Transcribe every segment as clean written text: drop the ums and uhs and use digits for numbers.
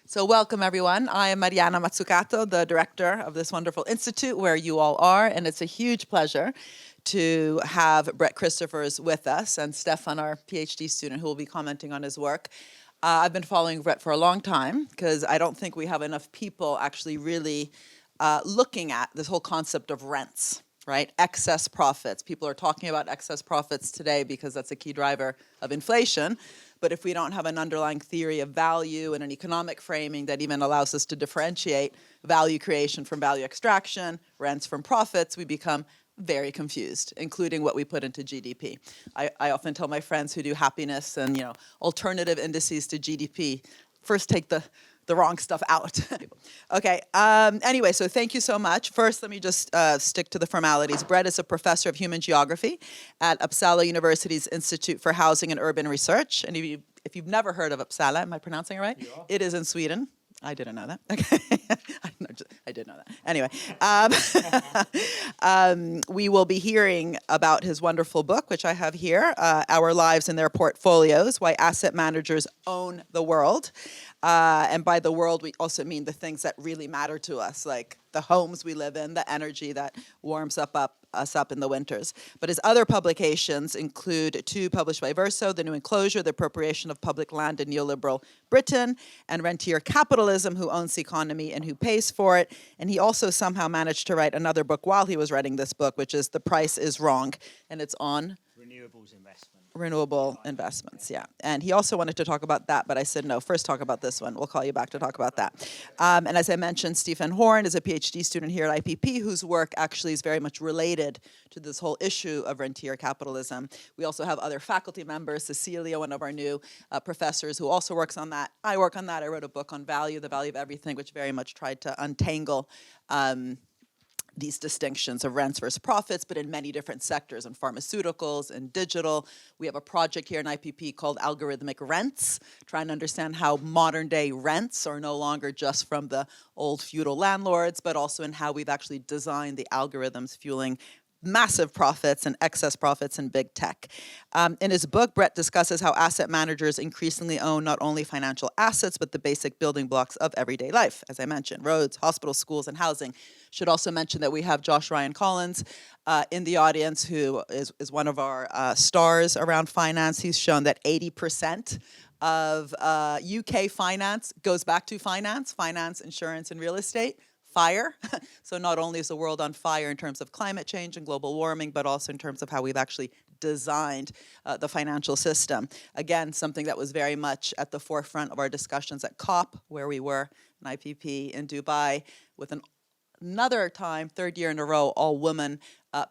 So welcome, everyone. I am Mariana Mazzucato, the director of this wonderful institute where you all are, and it's a huge pleasure to have Brett Christophers with us and Stefan, our PhD student, who will be commenting on his work. I've been following Brett for a long time because I don't think we have enough people actually really looking at this whole concept of rents, right? Excess profits. People are talking about excess profits today because that's a key driver of inflation. But if we don't have an underlying theory of value and an economic framing that even allows us to differentiate value creation from value extraction, rents from profits, we become very confused, including what we put into GDP. I often tell my friends who do happiness and alternative indices to GDP, first take the wrong stuff out. Okay, anyway, so thank you so much. First, let me just stick to the formalities. Brett is a professor of human geography at Uppsala University's Institute for Housing and Urban Research. And if you've never heard of Uppsala, am I pronouncing it right? Yeah. It is in Sweden. I didn't know that. Okay, I did know that. Anyway, we will be hearing about his wonderful book, which I have here, Our Lives and Their Portfolios, Why Asset Managers Own the World. And by the world, we also mean the things that really matter to us, like the homes we live in, the energy that warms us up in the winters. But his other publications include two published by Verso, The New Enclosure, The Appropriation of Public Land in Neoliberal Britain, and Rentier Capitalism, Who Owns the Economy and Who Pays for It. And he also somehow managed to write another book while he was writing this book, which is The Price is Wrong, and it's on renewable investments, yeah. And he also wanted to talk about that, but I said, no, first talk about this one. We'll call you back to talk about that. And as I mentioned, Stefan Horn is a PhD student here at IPP whose work actually is very much related to this whole issue of rentier capitalism. We also have other faculty members, Cecilia, one of our new professors, who also works on that. I work on that. I wrote a book on value, the value of everything, which very much tried to untangle these distinctions of rents versus profits, but in many different sectors, in pharmaceuticals and digital. We have a project here in IPP called Algorithmic Rents, trying to understand how modern day rents are no longer just from the old feudal landlords, but also in how we've actually designed the algorithms fueling massive profits and excess profits in big tech. In his book, Brett discusses how asset managers increasingly own not only financial assets, but the basic building blocks of everyday life, as I mentioned, roads, hospitals, schools, and housing. Should also mention that we have Josh Ryan Collins in the audience, who is one of our stars around finance. He's shown that 80% of UK finance goes back to finance, insurance, and real estate. Fire. So not only is the world on fire in terms of climate change and global warming, but also in terms of how we've actually designed the financial system. Again, something that was very much at the forefront of our discussions at COP, where we were in IPP in Dubai, with another time, third year in a row, all-woman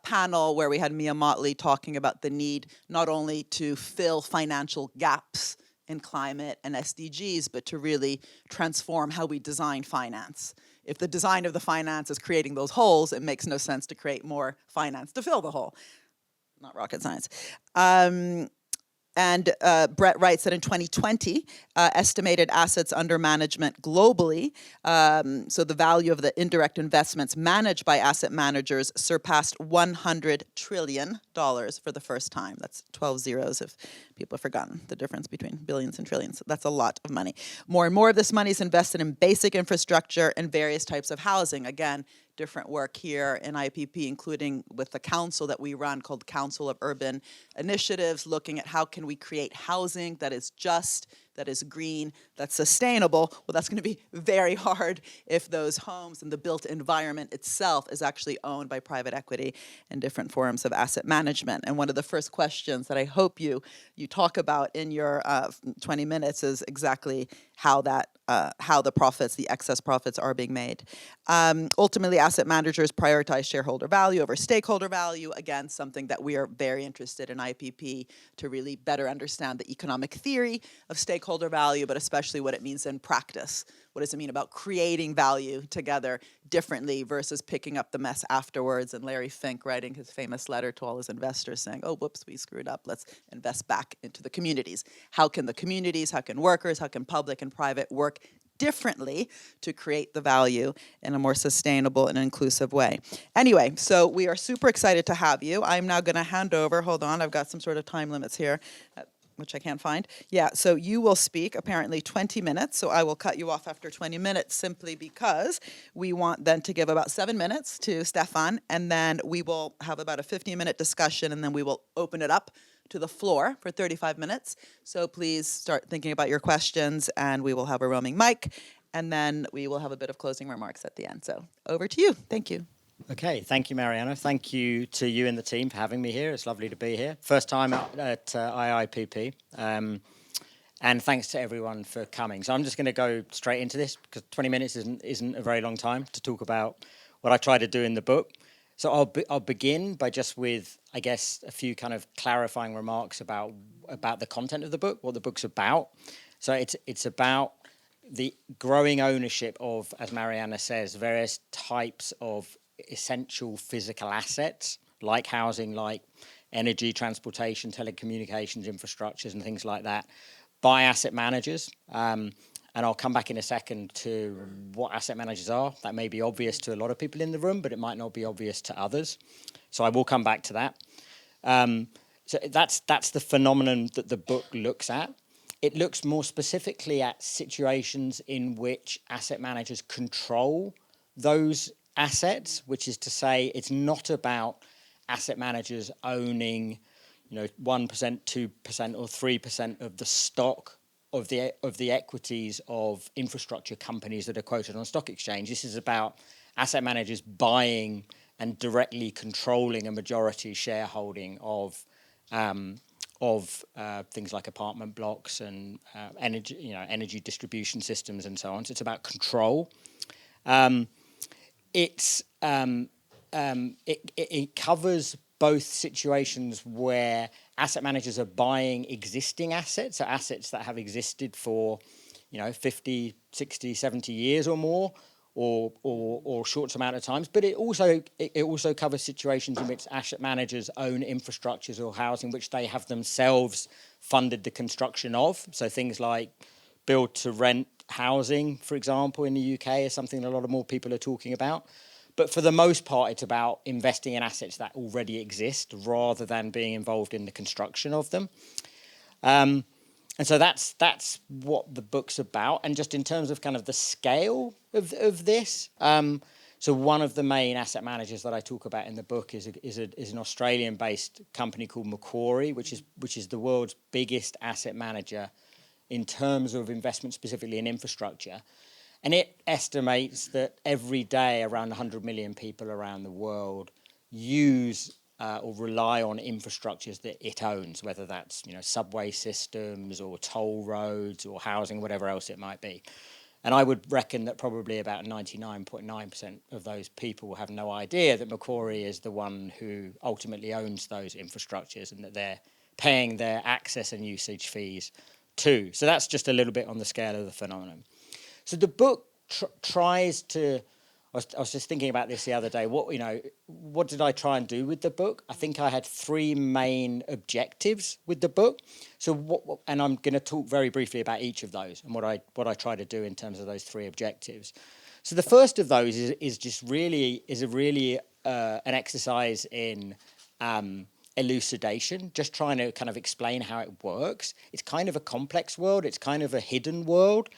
panel where we had Mia Motley talking about the need not only to fill financial gaps in climate and SDGs, but to really transform how we design finance. If the design of the finance is creating those holes, it makes no sense to create more finance to fill the hole. Not rocket science. And Brett writes that in 2020, estimated assets under management globally, so the value of the indirect investments managed by asset managers surpassed $100 trillion for the first time. That's 12 zeros if people have forgotten the difference between billions and trillions. That's a lot of money. More and more of this money is invested in basic infrastructure and various types of housing. Again, different work here in IPP, including with the council that we run called Council of Urban Initiatives, looking at how can we create housing that is just, that is green, that's sustainable. Well, that's going to be very hard if those homes and the built environment itself is actually owned by private equity and different forms of asset management. And one of the first questions that I hope you talk about in your 20 minutes is exactly how the profits, the excess profits, are being made. Ultimately, asset managers prioritize shareholder value over stakeholder value. Again, something that we are very interested in IPP to really better understand the economic theory of stakeholder value, but especially what it means in practice. What does it mean about creating value together differently versus picking up the mess afterwards? And Larry Fink writing his famous letter to all his investors saying, oh, whoops, we screwed up. Let's invest back into the communities. How can the communities, how can workers, how can public and private work differently to create the value in a more sustainable and inclusive way? Anyway, so we are super excited to have you. I'm now going to hand over, hold on, I've got some sort of time limits here. which I can't find. Yeah, so you will speak apparently 20 minutes. So I will cut you off after 20 minutes simply because we want then to give about 7 minutes to Stefan, and then we will have about a 15-minute discussion, and then we will open it up to the floor for 35 minutes. So please start thinking about your questions, and we will have a roaming mic, and then we will have a bit of closing remarks at the end. So over to you. Thank you. Okay, thank you, Mariana. Thank you to you and the team for having me here. It's lovely to be here. First time at IIPP. And thanks to everyone for coming. So I'm just going to go straight into this because 20 minutes isn't a very long time to talk about what I try to do in the book. So I'll begin by just with, I guess, a few kind of clarifying remarks about the content of the book, what the book's about. So it's about the growing ownership of, as Mariana says, various types of essential physical assets like housing, like energy, transportation, telecommunications, infrastructures and things like that by asset managers. And I'll come back in a second to what asset managers are. That may be obvious to a lot of people in the room, but it might not be obvious to others. So I will come back to that. So that's the phenomenon that the book looks at. It looks more specifically at situations in which asset managers control those assets, which is to say it's not about asset managers owning, 1%, 2% or 3% of the stock of the equities of infrastructure companies that are quoted on stock exchange. This is about asset managers buying and directly controlling a majority shareholding of things like apartment blocks and energy distribution systems and so on. So it's about control. It covers both situations where asset managers are buying existing assets, so assets that have existed for 50, 60, 70 years or more, or short amount of times. But it also covers situations in which asset managers own infrastructures or housing which they have themselves funded the construction of. So things like build to rent housing, for example, in the UK is something that a lot of more people are talking about. But for the most part, it's about investing in assets that already exist rather than being involved in the construction of them. And so that's what the book's about. And just in terms of kind of the scale of this, so one of the main asset managers that I talk about in the book is an Australian-based company called Macquarie, which is the world's biggest asset manager in terms of investment specifically in infrastructure. And it estimates that every day around 100 million people around the world use or rely on infrastructures that it owns, whether that's subway systems or toll roads or housing, whatever else it might be. And I would reckon that probably about 99.9% of those people have no idea that Macquarie is the one who ultimately owns those infrastructures and that they're paying their access and usage fees too. So that's just a little bit on the scale of the phenomenon. So the book tries to. I was just thinking about this the other day. What did I try and do with the book? I think I had three main objectives with the book. So and I'm going to talk very briefly about each of those and what I try to do in terms of those three objectives. So the first of those is really an exercise in elucidation, just trying to kind of explain how it works. It's kind of a complex world. It's kind of a hidden world.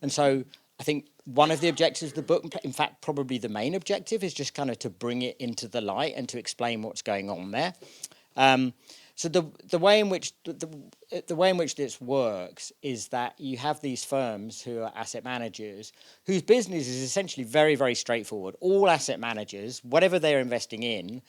And so I think one of the objectives of the book, in fact, probably the main objective, is just kind of to bring it into the light and to explain what's going on there. So the way in which this works is that you have these firms who are asset managers whose business is essentially very, very straightforward. All asset managers, whatever they're investing in,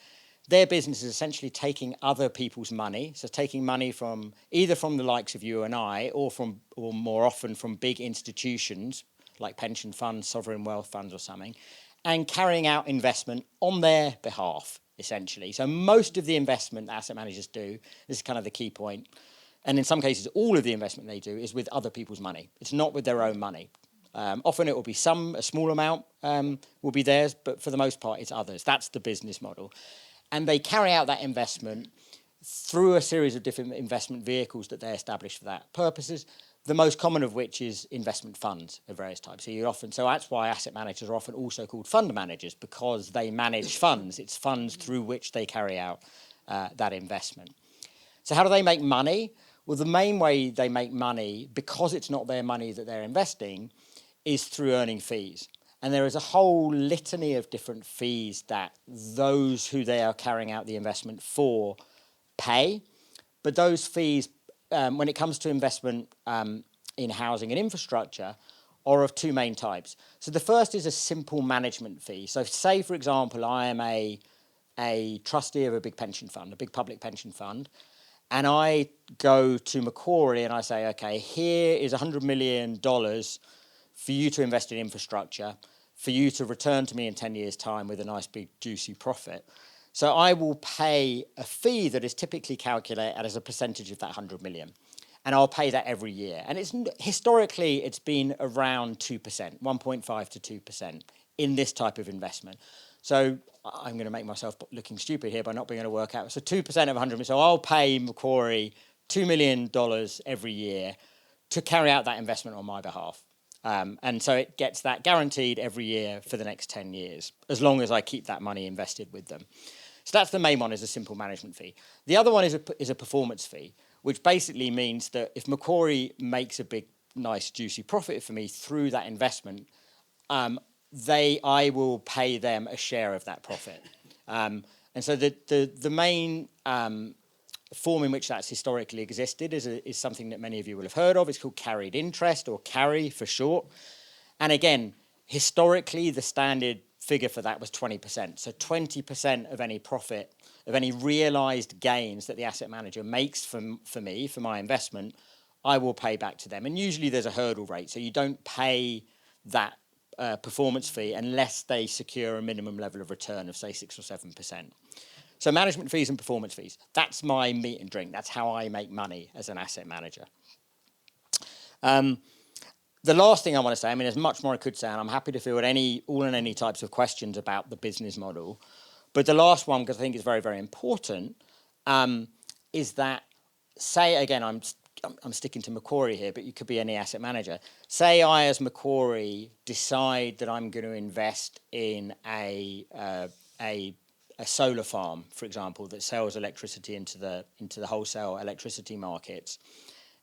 their business is essentially taking other people's money, so taking money from either from the likes of you and I, or more often from big institutions like pension funds, sovereign wealth funds or something, and carrying out investment on their behalf, essentially. So most of the investment that asset managers do, this is kind of the key point, and in some cases all of the investment they do is with other people's money. It's not with their own money. Often it will be a small amount will be theirs, but for the most part it's others. That's the business model. And they carry out that investment through a series of different investment vehicles that they establish for that purposes, the most common of which is investment funds of various types. So that's why asset managers are often also called fund managers, because they manage funds. It's funds through which they carry out that investment. So how do they make money? Well, the main way they make money, because it's not their money that they're investing, is through earning fees. And there is a whole litany of different fees that those who they are carrying out the investment for pay. But those fees, when it comes to investment in housing and infrastructure, are of two main types. So the first is a simple management fee. So say, for example, I am a trustee of a big pension fund, a big public pension fund, and I go to Macquarie and I say, okay, here is $100 million for you to invest in infrastructure, for you to return to me in 10 years' time with a nice big juicy profit. So I will pay a fee that is typically calculated as a percentage of that 100 million. And I'll pay that every year. And historically, it's been around 2%, 1.5 to 2% in this type of investment. So I'm going to make myself looking stupid here by not being able to work out. So 2% of 100 million. So I'll pay Macquarie $2 million every year to carry out that investment on my behalf. And so it gets that guaranteed every year for the next 10 years, as long as I keep that money invested with them. So that's the main one, is a simple management fee. The other one is a performance fee, which basically means that if Macquarie makes a big, nice, juicy profit for me through that investment, I will pay them a share of that profit. And so the main form in which that's historically existed is something that many of you will have heard of. It's called carried interest, or carry for short. And again, historically, the standard figure for that was 20%. So 20% of any profit, of any realized gains that the asset manager makes for me, for my investment, I will pay back to them. And usually there's a hurdle rate. So you don't pay that performance fee unless they secure a minimum level of return of, say, 6 or 7%. So management fees and performance fees, that's my meat and drink. That's how I make money as an asset manager. The last thing I want to say, I mean, there's much more I could say, and I'm happy to field any types of questions about the business model. But the last one, because I think is very, very important, is that, say, again, I'm sticking to Macquarie here, but you could be any asset manager. Say I, as Macquarie, decide that I'm going to invest in a solar farm, for example, that sells electricity into the wholesale electricity markets,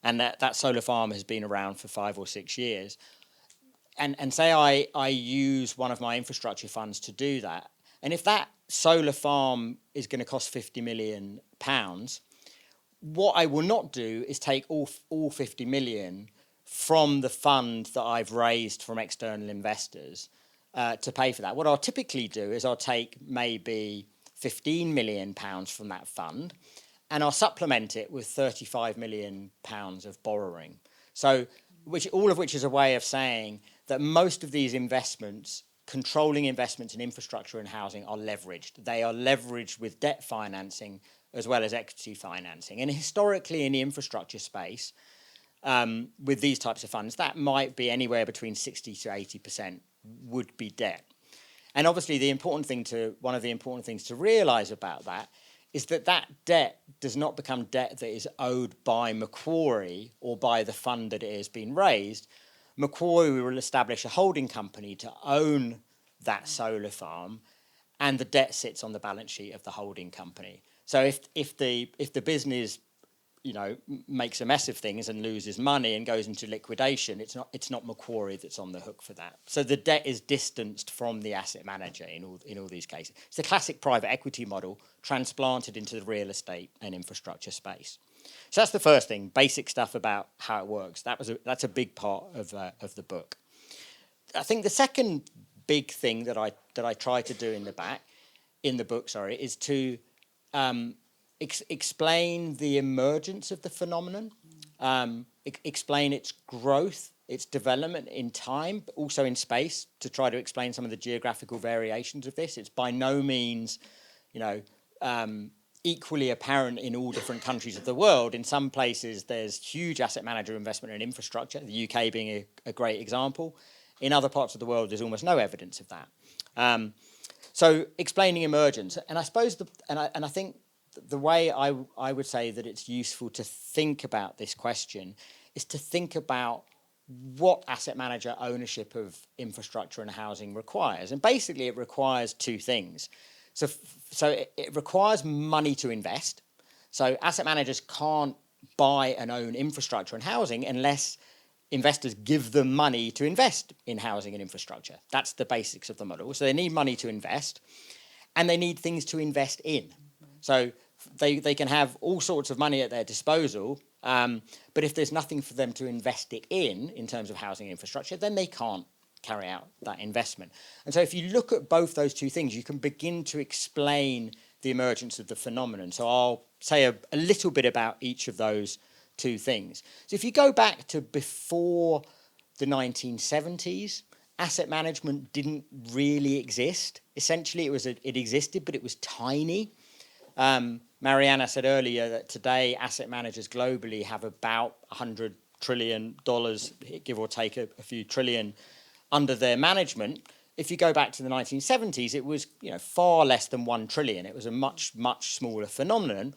and that solar farm has been around for 5 or 6 years. And say I use one of my infrastructure funds to do that. And if that solar farm is going to cost £50 million, what I will not do is take all 50 million from the fund that I've raised from external investors to pay for that. What I'll typically do is I'll take maybe £15 million from that fund, and I'll supplement it with £35 million of borrowing. So, all of which is a way of saying that most of these investments, controlling investments in infrastructure and housing, are leveraged. They are leveraged with debt financing as well as equity financing. And historically in the infrastructure space, with these types of funds, that might be anywhere between 60 to 80% would be debt. And obviously one of the important things to realise about that is that debt does not become debt that is owed by Macquarie or by the fund that it has been raised. Macquarie will establish a holding company to own that solar farm, and the debt sits on the balance sheet of the holding company. So if the business, makes a mess of things and loses money and goes into liquidation, it's not Macquarie that's on the hook for that. So the debt is distanced from the asset manager in all these cases. It's the classic private equity model transplanted into the real estate and infrastructure space. So that's the first thing, basic stuff about how it works. That's a big part of the book. I think the second big thing that I try to do in the book, is to explain the emergence of the phenomenon, explain its growth, its development in time, but also in space, to try to explain some of the geographical variations of this. It's by no means, equally apparent in all different countries of the world. In some places, there's huge asset manager investment in infrastructure, the UK being a great example. In other parts of the world, there's almost no evidence of that. So explaining emergence, and I suppose I think the way I would say that it's useful to think about this question is to think about what asset manager ownership of infrastructure and housing requires. And basically it requires two things. So it requires money to invest. So asset managers can't buy and own infrastructure and housing unless investors give them money to invest in housing and infrastructure. That's the basics of the model. So they need money to invest, and they need things to invest in. So they can have all sorts of money at their disposal, but if there's nothing for them to invest it in terms of housing infrastructure, then they can't carry out that investment. And so if you look at both those two things, you can begin to explain the emergence of the phenomenon. So I'll say a little bit about each of those two things. So if you go back to before the 1970s, asset management didn't really exist. Essentially, it existed, but it was tiny. Mariana said earlier that today asset managers globally have about $100 trillion, give or take a few trillion, under their management. If you go back to the 1970s, it was far less than 1 trillion. It was a much, much smaller phenomenon,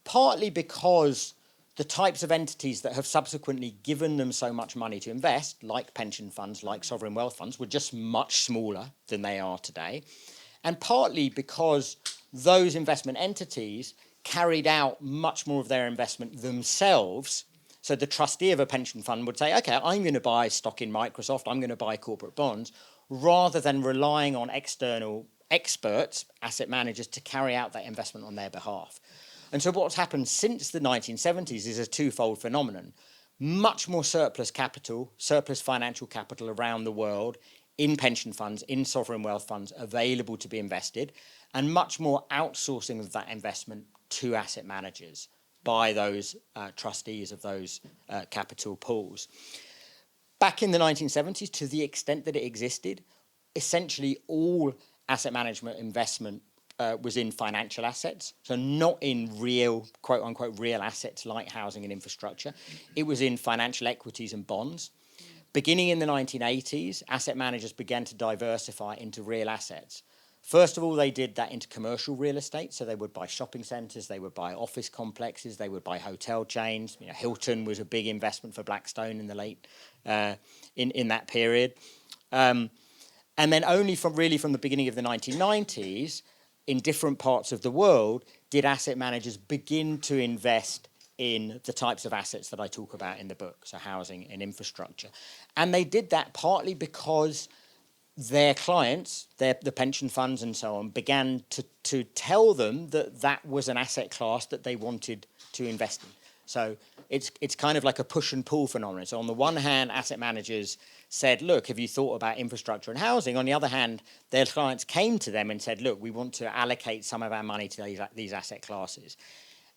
partly because the types of entities that have subsequently given them so much money to invest, like pension funds, like sovereign wealth funds, were just much smaller than they are today. And partly because those investment entities carried out much more of their investment themselves. So the trustee of a pension fund would say, okay, I'm going to buy stock in Microsoft, I'm going to buy corporate bonds, rather than relying on external experts, asset managers, to carry out that investment on their behalf. And so what's happened since the 1970s is a twofold phenomenon. Much more surplus capital, surplus financial capital around the world in pension funds, in sovereign wealth funds available to be invested, and much more outsourcing of that investment to asset managers by those trustees of those capital pools. Back in the 1970s, to the extent that it existed, essentially all asset management investment was in financial assets, so not in real, quote unquote, real assets like housing and infrastructure. It was in financial equities and bonds. Beginning in the 1980s, asset managers began to diversify into real assets. First of all, they did that into commercial real estate, so they would buy shopping centres, they would buy office complexes, they would buy hotel chains. Hilton was a big investment for Blackstone in the late, in that period. And then only from the beginning of the 1990s, in different parts of the world, did asset managers begin to invest in the types of assets that I talk about in the book, so housing and infrastructure. And they did that partly because their clients, the pension funds and so on, began to tell them that that was an asset class that they wanted to invest in. So it's kind of like a push and pull phenomenon. So on the one hand, asset managers said, look, have you thought about infrastructure and housing? On the other hand, their clients came to them and said, look, we want to allocate some of our money to these asset classes.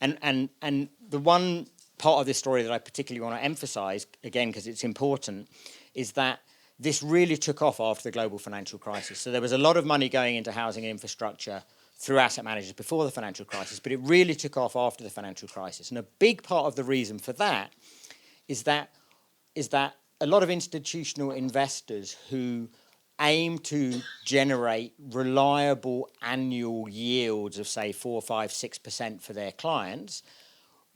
And the one part of this story that I particularly want to emphasize, again, because it's important, is that this really took off after the global financial crisis. So there was a lot of money going into housing and infrastructure through asset managers before the financial crisis, but it really took off after the financial crisis. And a big part of the reason for that is that a lot of institutional investors who aim to generate reliable annual yields of, say, 4, 5, 6% for their clients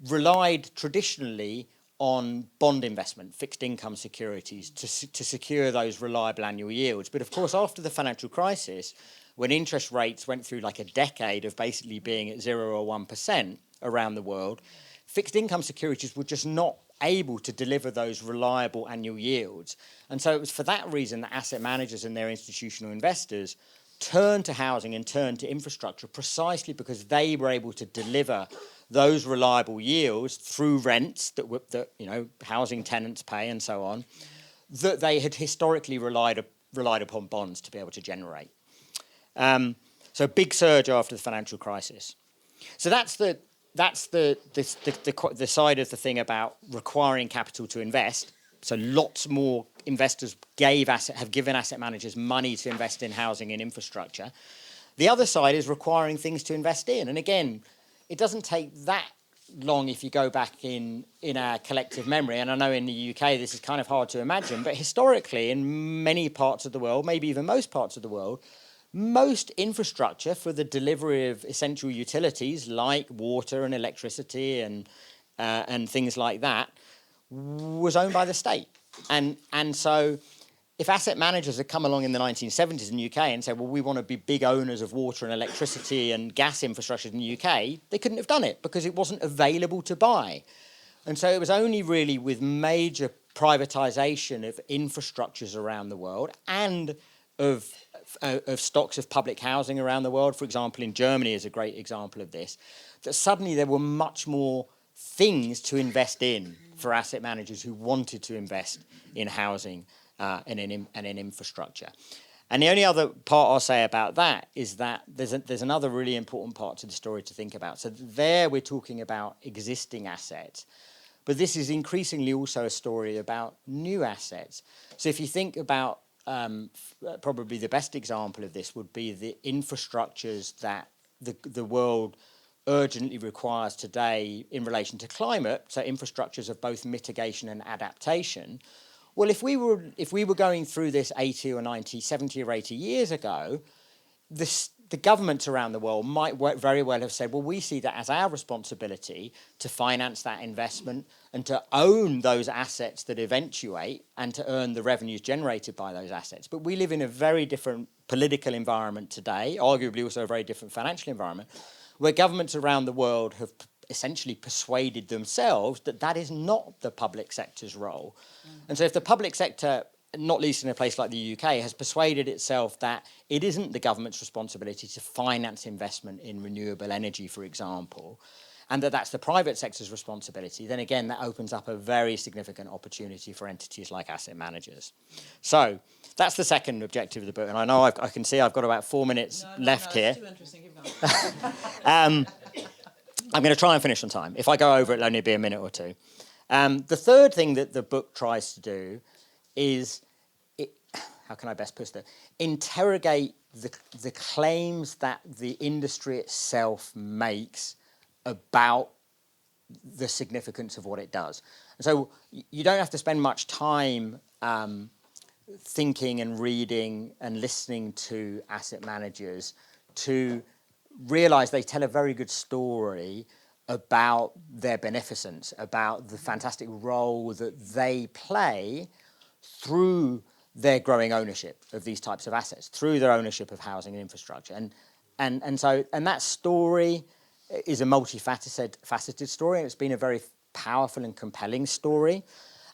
relied traditionally on bond investment, fixed income securities, to secure those reliable annual yields. But of course, after the financial crisis, when interest rates went through like a decade of basically being at 0 or 1% around the world, fixed income securities were just not able to deliver those reliable annual yields. And so it was for that reason that asset managers and their institutional investors turned to housing and turned to infrastructure, precisely because they were able to deliver those reliable yields through rents that housing tenants pay and so on, that they had historically relied upon bonds to be able to generate. So big surge after the financial crisis. So that's the side of the thing about requiring capital to invest. So lots more investors have given asset managers money to invest in housing and infrastructure. The other side is requiring things to invest in. And again, it doesn't take that long if you go back in our collective memory. And I know in the UK this is kind of hard to imagine, but historically in many parts of the world, maybe even most parts of the world, most infrastructure for the delivery of essential utilities like water and electricity and things like that was owned by the state. And so if asset managers had come along in the 1970s in the UK and said, well, we want to be big owners of water and electricity and gas infrastructure in the UK, they couldn't have done it because it wasn't available to buy. And so it was only really with major privatization of infrastructures around the world and of stocks of public housing around the world, for example, in Germany is a great example of this, that suddenly there were much more things to invest in for asset managers who wanted to invest in housing and in infrastructure. And the only other part I'll say about that is that there's another really important part to the story to think about. So there we're talking about existing assets, but this is increasingly also a story about new assets. So if you think about probably the best example of this would be the infrastructures that the world urgently requires today in relation to climate, so infrastructures of both mitigation and adaptation. Well, if we were going through this 80 or 90, 70 or 80 years ago, the governments around the world might very well have said, well, we see that as our responsibility to finance that investment and to own those assets that eventuate and to earn the revenues generated by those assets. But we live in a very different political environment today, arguably also a very different financial environment, where governments around the world have essentially persuaded themselves that that is not the public sector's role. And so if the public sector, not least in a place like the UK, has persuaded itself that it isn't the government's responsibility to finance investment in renewable energy, for example, and that that's the private sector's responsibility, then again, that opens up a very significant opportunity for entities like asset managers. So that's the second objective of the book. And I know I can see I've got about 4 minutes left here. It's too interesting. Keep going. I'm going to try and finish on time. If I go over, it'll only be a minute or two. The third thing that the book tries to do is, how can I best put it, interrogate the claims that the industry itself makes about the significance of what it does. And so you don't have to spend much time thinking and reading and listening to asset managers to realise they tell a very good story about their beneficence, about the fantastic role that they play through their growing ownership of these types of assets, through their ownership of housing and infrastructure. And so that story is a multifaceted story, and it's been a very powerful and compelling story.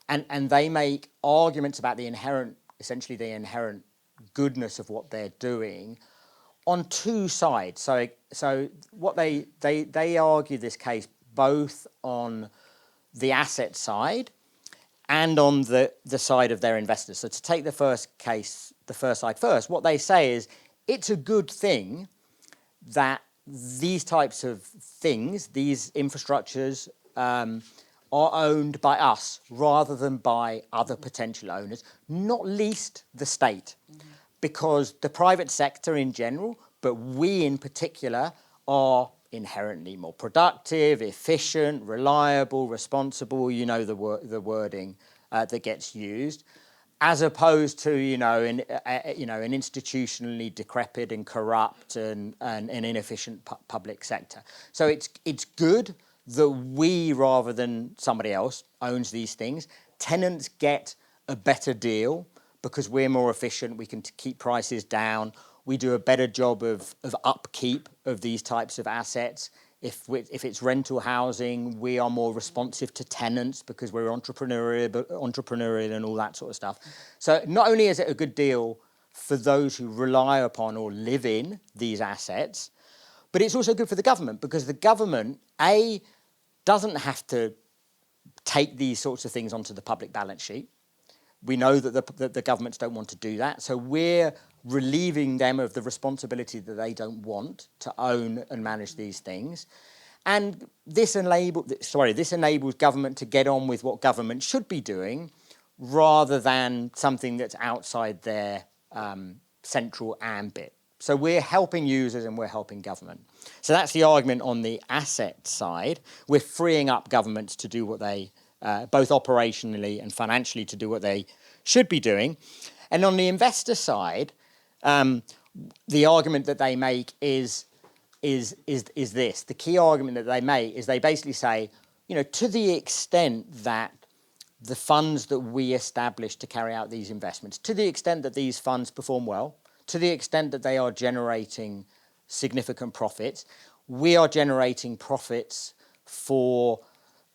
And they make arguments about essentially the inherent goodness of what they're doing on two sides. So what they argue this case both on the asset side and on the side of their investors. So to take the first side first, what they say is it's a good thing that these types of things, these infrastructures, are owned by us rather than by other potential owners, not least the state. Because the private sector in general, but we in particular, are inherently more productive, efficient, reliable, responsible, you know the wording that gets used, as opposed to an institutionally decrepit and corrupt and inefficient public sector. So it's good that we, rather than somebody else, owns these things. Tenants get a better deal because we're more efficient, we can keep prices down, we do a better job of upkeep of these types of assets. If it's rental housing, we are more responsive to tenants because we're entrepreneurial and all that sort of stuff. So not only is it a good deal for those who rely upon or live in these assets, but it's also good for the government because the government, A, doesn't have to take these sorts of things onto the public balance sheet. We know that the governments don't want to do that, so we're relieving them of the responsibility that they don't want to own and manage these things. And this enables government to get on with what government should be doing rather than something that's outside their central ambit. So we're helping users and we're helping government. So that's the argument on the asset side. We're freeing up governments to do what they both operationally and financially to do what they should be doing. And on the investor side, the argument that they make is this. The key argument that they make is they basically say, to the extent that the funds that we establish to carry out these investments, to the extent that these funds perform well, to the extent that they are generating significant profits, we are generating profits for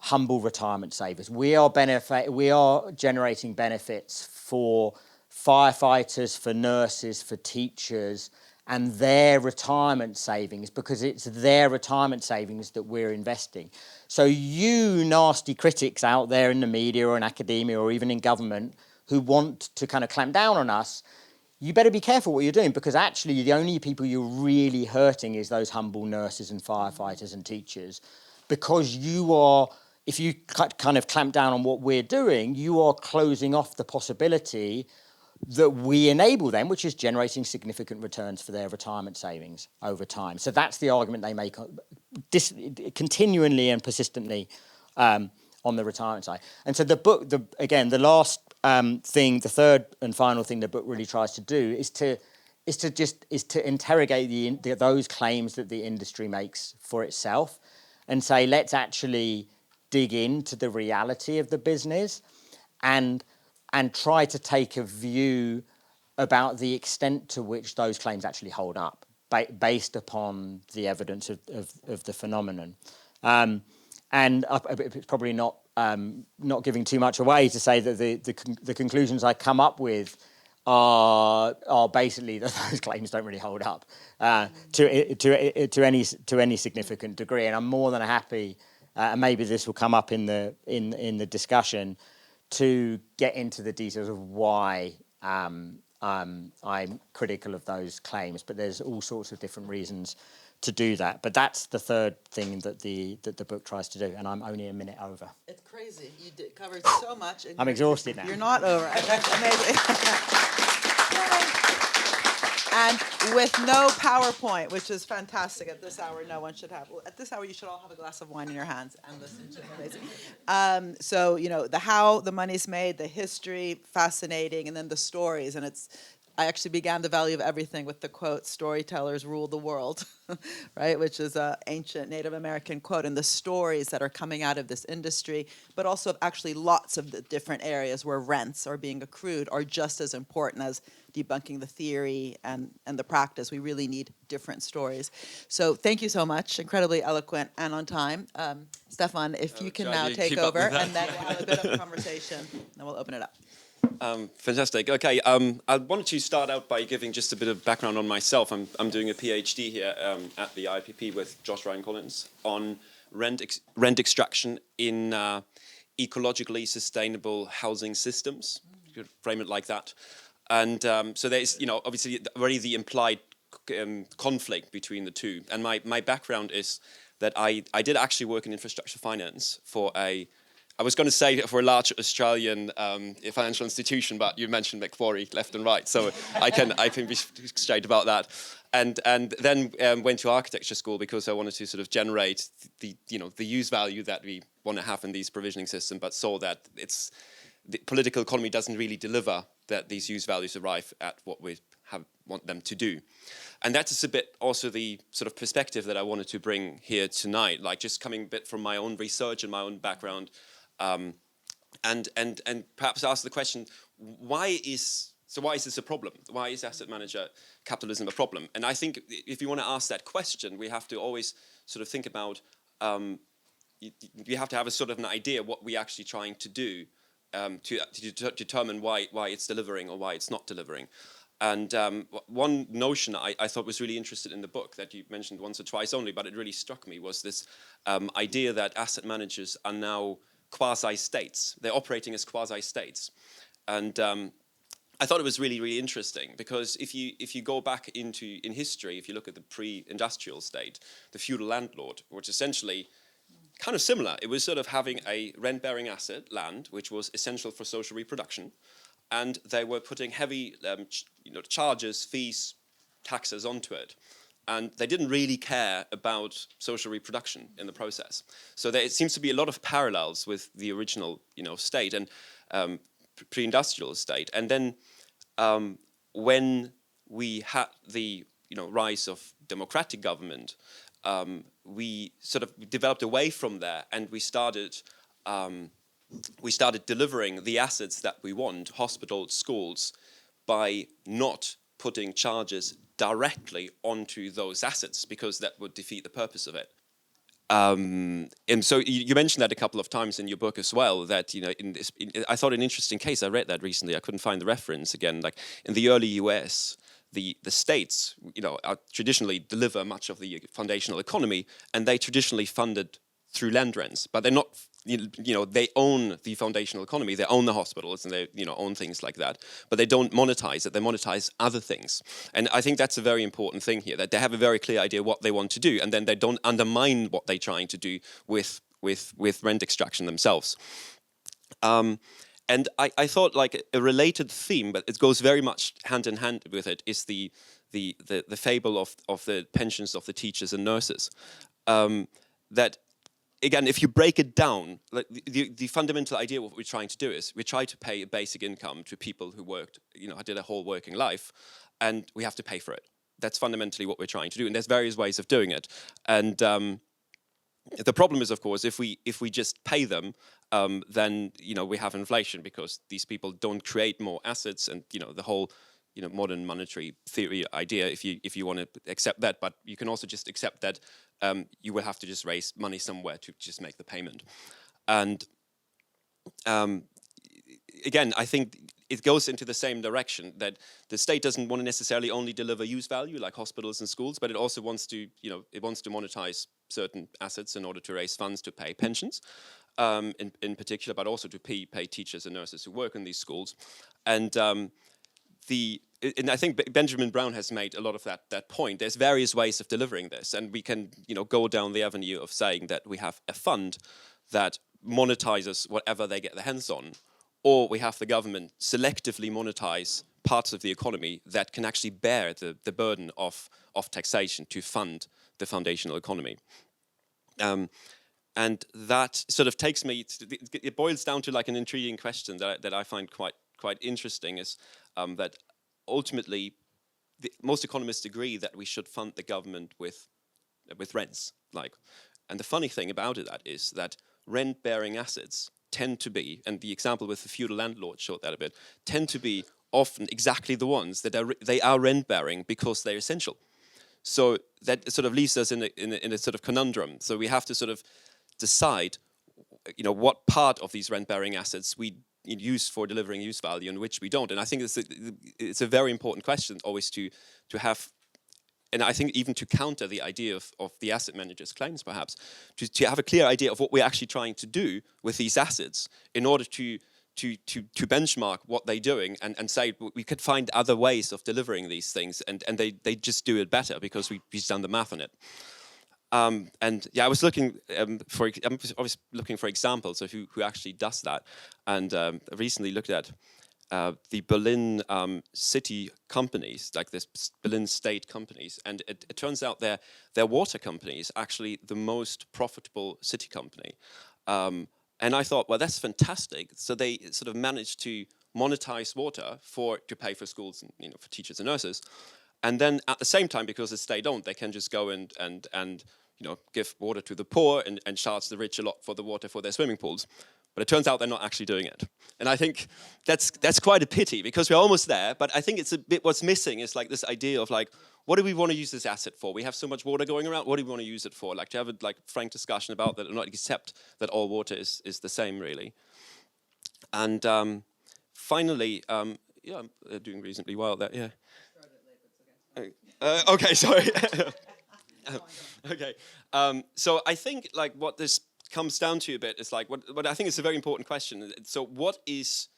humble retirement savers. We are generating benefits for firefighters, for nurses, for teachers, and their retirement savings, because it's their retirement savings that we're investing. So you nasty critics out there in the media or in academia or even in government who want to kind of clamp down on us, you better be careful what you're doing, because actually the only people you're really hurting is those humble nurses and firefighters and teachers, because if you kind of clamp down on what we're doing, you are closing off the possibility that we enable them, which is generating significant returns for their retirement savings over time. So that's the argument they make continually and persistently on the retirement side. And so the book, the last thing, the third and final thing the book really tries to do is to interrogate those claims that the industry makes for itself, and say, let's actually dig into the reality of the business and try to take a view about the extent to which those claims actually hold up, based upon the evidence of the phenomenon. And it's probably not giving too much away to say that the conclusions I come up with are basically that those claims don't really hold up to any significant degree. And I'm more than happy, and maybe this will come up in the discussion, to get into the details of why I'm critical of those claims. But there's all sorts of different reasons to do that. But that's the third thing that the book tries to do, and I'm only a minute over. It's crazy. You covered so much. And I'm exhausted now. You're not over. That's amazing. And with no PowerPoint, which is fantastic at this hour. No one should have. Well, at this hour, you should all have a glass of wine in your hands and listen to it. Amazing. So, the how the money's made, the history, fascinating, and then the stories. And I actually began The Value of Everything with the quote, "Storytellers rule the world," right? Which is an ancient Native American quote. And the stories that are coming out of this industry, but also of actually lots of the different areas where rents are being accrued, are just as important as debunking the theory and the practice. We really need different stories. So thank you so much. Incredibly eloquent and on time. Stefan, if you can now take over, and then we'll have a bit of a conversation, then we'll open it up. Fantastic. Okay, I wanted to start out by giving just a bit of background on myself. I'm doing a PhD here at the IPP with Josh Ryan Collins on rent extraction in ecologically sustainable housing systems. You could frame it like that. And so there's, obviously already the implied conflict between the two. And my background is that I did actually work in infrastructure finance I was going to say for a large Australian financial institution, but you mentioned Macquarie left and right, so I can be straight about that. And then went to architecture school because I wanted to sort of generate the use value that we want to have in these provisioning systems, but saw that the political economy doesn't really deliver that these use values arrive at what we want them to do. And that's a bit also the sort of perspective that I wanted to bring here tonight, like just coming a bit from my own research and my own background. And perhaps ask the question, why is this a problem? Why is asset manager capitalism a problem? And I think if you want to ask that question, we have to always sort of think about, we have to have a sort of an idea what we're actually trying to do to determine why it's delivering or why it's not delivering. And one notion I thought was really interesting in the book that you mentioned once or twice only, but it really struck me, was this idea that asset managers are now quasi-states. They're operating as quasi-states. And I thought it was really, really interesting, because if you go back in history, if you look at the pre-industrial state, the feudal landlord, which essentially kind of similar. It was sort of having a rent-bearing asset, land, which was essential for social reproduction, and they were putting heavy charges, fees, taxes onto it. And they didn't really care about social reproduction in the process. So it seems to be a lot of parallels with the original, state and pre-industrial state. And then when we had the, rise of democratic government, we sort of developed away from there, and we started delivering the assets that we want, hospitals, schools, by not putting charges directly onto those assets, because that would defeat the purpose of it. And so you mentioned that a couple of times in your book as well, that, I thought an interesting case, I read that recently, I couldn't find the reference again, like in the early US, the states, traditionally deliver much of the foundational economy, and they traditionally funded through land rents, but they're not, they own the foundational economy, they own the hospitals, and they, own things like that, but they don't monetize it, they monetize other things. And I think that's a very important thing here, that they have a very clear idea what they want to do, and then they don't undermine what they're trying to do with rent extraction themselves. And I thought like a related theme, but it goes very much hand in hand with it, is the fable of the pensions of the teachers and nurses. That, again, if you break it down, like the fundamental idea of what we're trying to do is we try to pay a basic income to people who worked, did a whole working life, and we have to pay for it. That's fundamentally what we're trying to do, and there's various ways of doing it. And the problem is, of course, if we just pay them, then we have inflation, because these people don't create more assets, and the whole modern monetary theory idea, if you want to accept that, but you can also just accept that you will have to just raise money somewhere to just make the payment. And again, I think it goes into the same direction, that the state doesn't want to necessarily only deliver use value like hospitals and schools, but it also wants to, it wants to monetize certain assets in order to raise funds to pay pensions, in particular, but also to pay teachers and nurses who work in these schools. And and I think Benjamin Brown has made a lot of that point. There's various ways of delivering this, and we can go down the avenue of saying that we have a fund that monetizes whatever they get their hands on, or we have the government selectively monetize parts of the economy that can actually bear the burden of taxation to fund the foundational economy. And that sort of takes me it boils down to like an intriguing question that I find quite interesting, is that ultimately most economists agree that we should fund the government with rents. And the funny thing about it is that rent-bearing assets tend to be, and the example with the feudal landlord showed that a bit, tend to be often exactly the ones that they are rent-bearing because they're essential. So that sort of leaves us in a sort of conundrum. So we have to sort of decide, what part of these rent-bearing assets we use for delivering use value and which we don't. And I think it's a very important question always to have, and I think even to counter the idea of the asset manager's claims, perhaps, to have a clear idea of what we're actually trying to do with these assets in order to benchmark what they're doing and say we could find other ways of delivering these things, and they just do it better because we've done the math on it. And yeah, I was looking I'm always looking for examples of who actually does that, and I recently looked at the Berlin city companies, like this Berlin state companies, and it turns out their water company is actually the most profitable city company. And I thought, well, that's fantastic. So they sort of managed to monetize water to pay for schools and for teachers and nurses, and then at the same time, because the state owned, they can just go and give water to the poor and charge the rich a lot for the water for their swimming pools. But it turns out they're not actually doing it. And I think that's quite a pity, because we're almost there, but I think it's a bit what's missing is like this idea of like, what do we want to use this asset for? We have so much water going around, what do we want to use it for? Like to have a frank discussion about that and not accept that all water is the same, really. And finally, yeah, I'm doing reasonably well there, yeah. Okay, sorry. Okay, so I think like what this comes down to a bit is like what I think is a very important question. So what is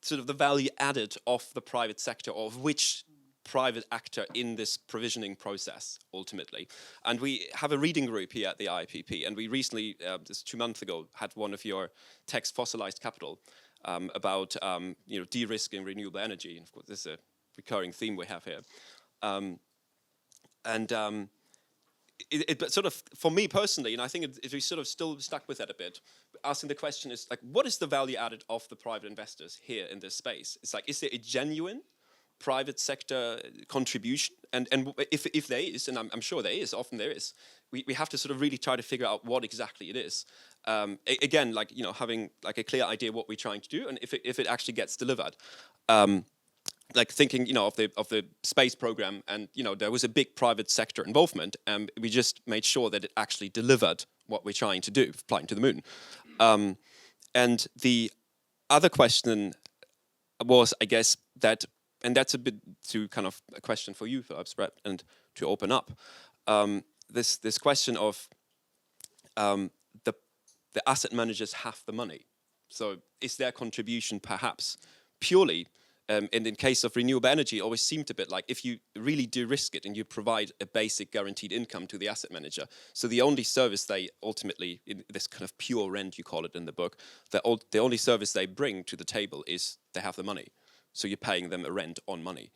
sort of the value added of the private sector, or of which private actor in this provisioning process ultimately? And we have a reading group here at the IIPP, and we recently, just 2 months ago, had one of your texts, Fossilized Capital, about de-risking renewable energy. And of course, this is a recurring theme we have here. But sort of, for me personally, and I think if we sort of still stuck with that a bit, asking the question is like, what is the value added of the private investors here in this space? It's like, is there a genuine private sector contribution? And if there is, and I'm sure there is, often there is, we have to sort of really try to figure out what exactly it is. Again, like, having like a clear idea what we're trying to do, and if it actually gets delivered. Like thinking, of the space program, and there was a big private sector involvement, and we just made sure that it actually delivered what we're trying to do, flying to the moon. And the other question was, I guess, that, and that's a bit to kind of a question for you, perhaps, Brett, and to open up, this question of the asset managers have the money. So is their contribution perhaps purely, and in case of renewable energy, it always seemed a bit like if you really de-risk it and you provide a basic guaranteed income to the asset manager, so the only service they ultimately, in this kind of pure rent, you call it in the book, the only service they bring to the table is they have the money. So you're paying them a rent on money.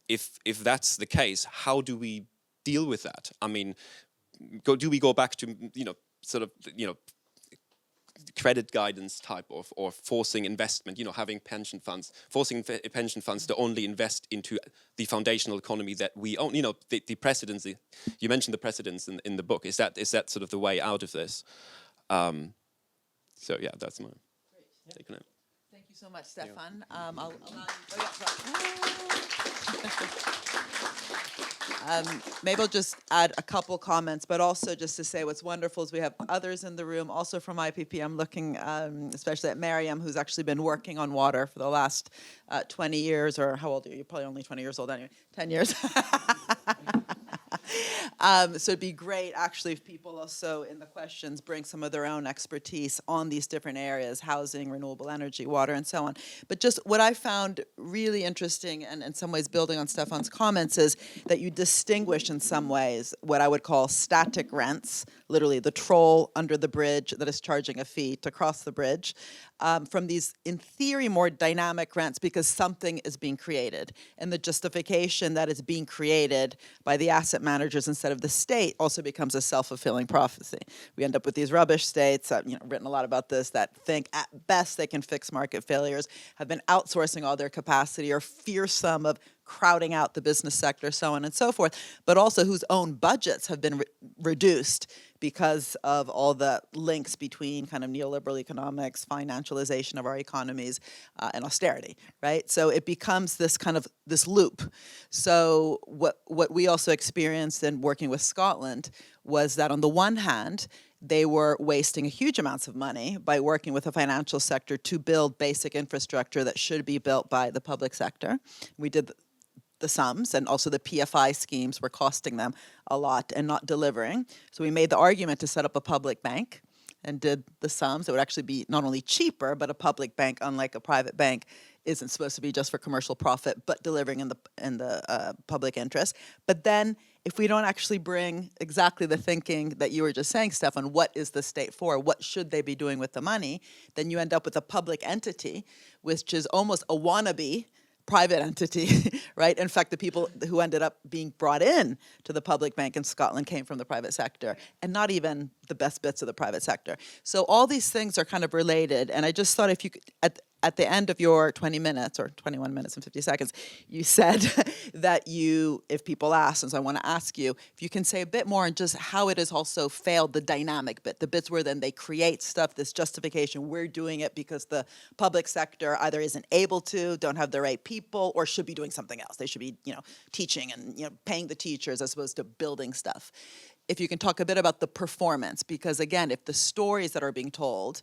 If that's the case, how do we deal with that? I mean, do we go back to, sort of, credit guidance type of, or forcing investment, having pension funds, forcing pension funds to only invest into the foundational economy that we own, the precedents, you mentioned the precedents in the book. Is that sort of the way out of this? So yeah, that's my take on it. Thank you so much, Stefan. I'll allow you. Maybe I'll just add a couple comments, but also just to say what's wonderful is we have others in the room, also from IPP. I'm looking especially at Mariam, who's actually been working on water for the last 20 years, or how old are you? You're probably only 20 years old anyway, 10 years. So it'd be great, actually, if people also in the questions bring some of their own expertise on these different areas, housing, renewable energy, water, and so on. But just what I found really interesting, and in some ways building on Stefan's comments, is that you distinguish in some ways what I would call static rents, literally the troll under the bridge that is charging a fee to cross the bridge, from these, in theory, more dynamic rents because something is being created. And the justification that is being created by the asset managers instead of the state also becomes a self-fulfilling prophecy. We end up with these rubbish states, written a lot about this, that think at best they can fix market failures, have been outsourcing all their capacity, or fearsome of crowding out the business sector, so on and so forth, but also whose own budgets have been reduced because of all the links between kind of neoliberal economics, financialization of our economies, and austerity, right? So it becomes this kind of, this loop. So what we also experienced in working with Scotland was that on the one hand, they were wasting huge amounts of money by working with the financial sector to build basic infrastructure that should be built by the public sector. We did the sums, and also the PFI schemes were costing them a lot and not delivering. So we made the argument to set up a public bank and did the sums. It would actually be not only cheaper, but a public bank, unlike a private bank, isn't supposed to be just for commercial profit, but delivering in the public interest. But then if we don't actually bring exactly the thinking that you were just saying, Stefan, what is the state for? What should they be doing with the money? Then you end up with a public entity, which is almost a wannabe private entity, right? In fact, the people who ended up being brought in to the public bank in Scotland came from the private sector, and not even the best bits of the private sector. So all these things are kind of related, and I just thought if you could, at the end of your 20 minutes, or 21 minutes and 50 seconds, you said that you, if people ask, and so I want to ask you, if you can say a bit more on just how it has also failed the dynamic bit, the bits where then they create stuff, this justification, we're doing it because the public sector either isn't able to, don't have the right people, or should be doing something else. They should be, teaching and, paying the teachers as opposed to building stuff. If you can talk a bit about the performance, because again, if the stories that are being told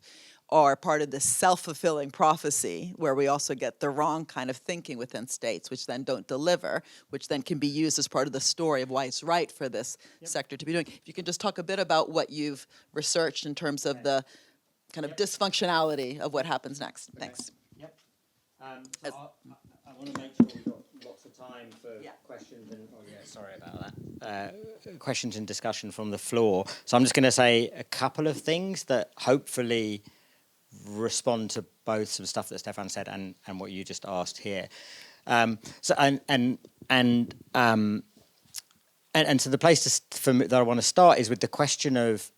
are part of this self-fulfilling prophecy where we also get the wrong kind of thinking within states, which then don't deliver, which then can be used as part of the story of why it's right for this sector to be doing. If you can just talk a bit about what you've researched in terms of the kind of dysfunctionality of what happens next. Thanks. Yep. So I want to make sure we've got lots of time for questions and sorry about that. Questions and discussion from the floor. So I'm just going to say a couple of things that hopefully respond to both some stuff that Stefan said and what you just asked here. So the place that I want to start is with the question of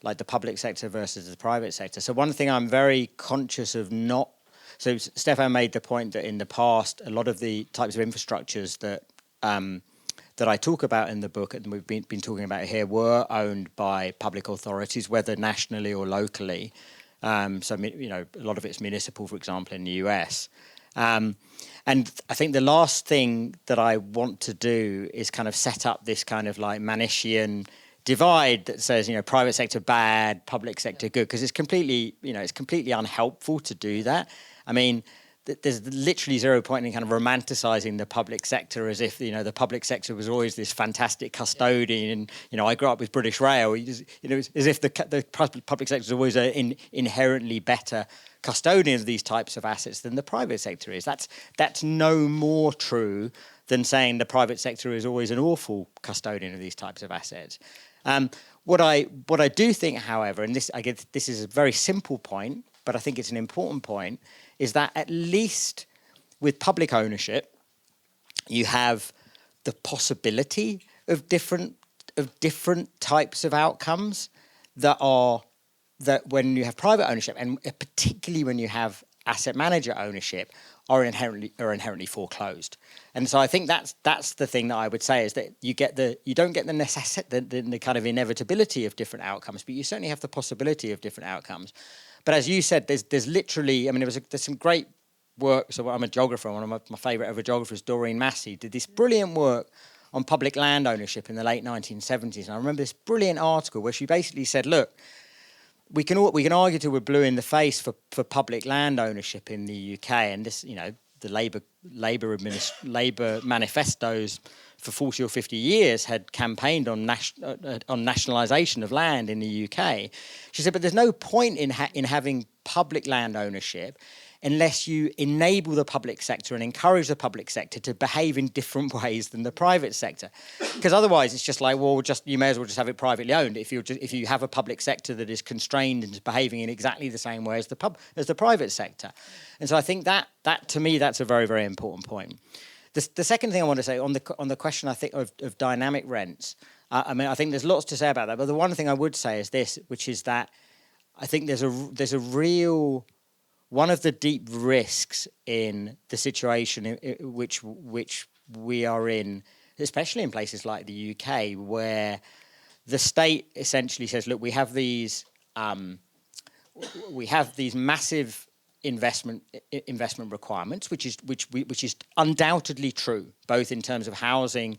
like the public sector versus the private sector. So one thing I'm very conscious of not. So Stefan made the point that in the past, a lot of the types of infrastructures that I talk about in the book, and we've been talking about here, were owned by public authorities, whether nationally or locally. So, a lot of it's municipal, for example, in the US. And I think the last thing that I want to do is kind of set up this kind of like Manishian divide that says, private sector bad, public sector good, because it's completely unhelpful to do that. I mean, there's literally zero point in kind of romanticizing the public sector as if, the public sector was always this fantastic custodian. And, I grew up with British Rail, as if the public sector is always an inherently better custodian of these types of assets than the private sector is. That's no more true than saying the private sector is always an awful custodian of these types of assets. What I do think, however, and this is a very simple point, but I think it's an important point, is that at least with public ownership, you have the possibility of different types of outcomes that when you have private ownership, and particularly when you have asset manager ownership, are inherently foreclosed. And so I think that's the thing that I would say, is that you don't get the kind of inevitability of different outcomes, but you certainly have the possibility of different outcomes. But as you said, there's literally, I mean, there's some great work. So I'm a geographer. One of my favourite ever geographers, Doreen Massey, did this brilliant work on public land ownership in the late 1970s. And I remember this brilliant article where she basically said, look, we can argue till we're blue in the face for public land ownership in the UK, and this, the Labour manifestos for 40 or 50 years had campaigned on nationalisation of land in the UK. She said, but there's no point in having public land ownership unless you enable the public sector and encourage the public sector to behave in different ways than the private sector. Because otherwise it's just like, well, you may as well just have it privately owned if you have a public sector that is constrained and is behaving in exactly the same way as the private sector. And so I think that to me, that's a very, very important point. The second thing I want to say on the question, I think, of dynamic rents, I mean, I think there's lots to say about that, but the one thing I would say is this, which is that I think there's a real, one of the deep risks in the situation which we are in, especially in places like the UK, where the state essentially says, look, we have these massive investment requirements, which is undoubtedly true, both in terms of housing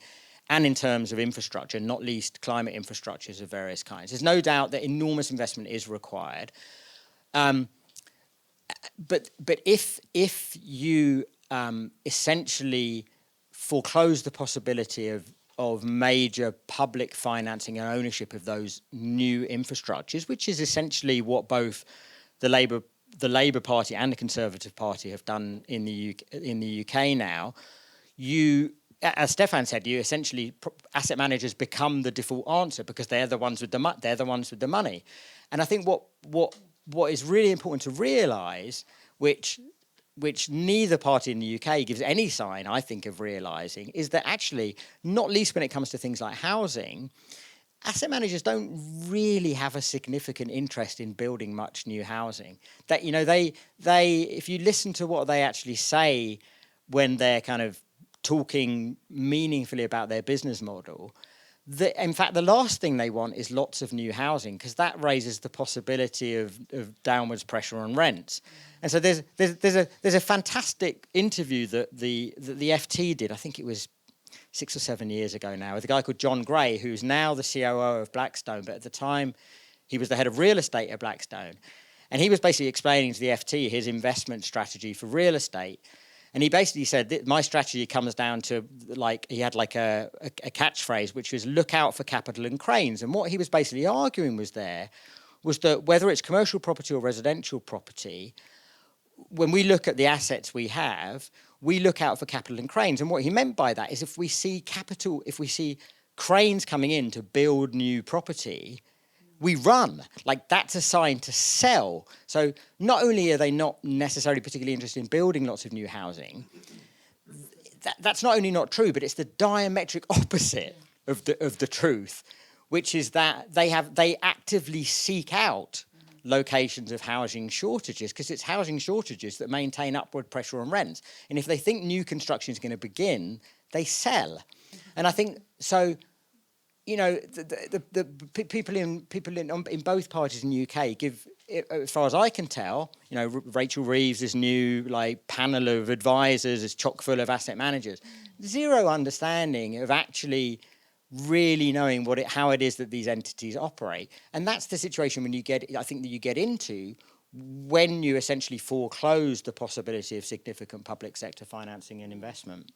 and in terms of infrastructure, not least climate infrastructures of various kinds. There's no doubt that enormous investment is required. But if you essentially foreclose the possibility of major public financing and ownership of those new infrastructures, which is essentially what both the Labour Party and the Conservative Party have done in the UK now, as Stefan said, essentially asset managers become the default answer because they're the ones with the money. And I think what is really important to realise, which neither party in the UK gives any sign, I think, of realising, is that actually, not least when it comes to things like housing, asset managers don't really have a significant interest in building much new housing. That, they if you listen to what they actually say when they're kind of talking meaningfully about their business model, in fact, the last thing they want is lots of new housing, because that raises the possibility of downwards pressure on rents. And so there's a fantastic interview that the FT did. I think it was 6 or 7 years ago now, with a guy called John Gray, who's now the COO of Blackstone, but at the time he was the head of real estate at Blackstone. And he was basically explaining to the FT his investment strategy for real estate. And he basically said that my strategy comes down to, he had a catchphrase, which was look out for capital and cranes. And what he was basically arguing was that whether it's commercial property or residential property, when we look at the assets we have, we look out for capital and cranes. And what he meant by that is if we see cranes coming in to build new property, we run. That's a sign to sell. So not only are they not necessarily particularly interested in building lots of new housing, that's not only not true, but it's the diametric opposite of the truth, which is that they actively seek out locations of housing shortages, because it's housing shortages that maintain upward pressure on rents. And if they think new construction is going to begin, they sell. And I think so. The people in both parties in the UK give, as far as I can tell, Rachel Reeves' new panel of advisors is chock full of asset managers. Zero understanding of actually really knowing how it is that these entities operate. And that's the situation I think that you get into when you essentially foreclose the possibility of significant public sector financing and investment.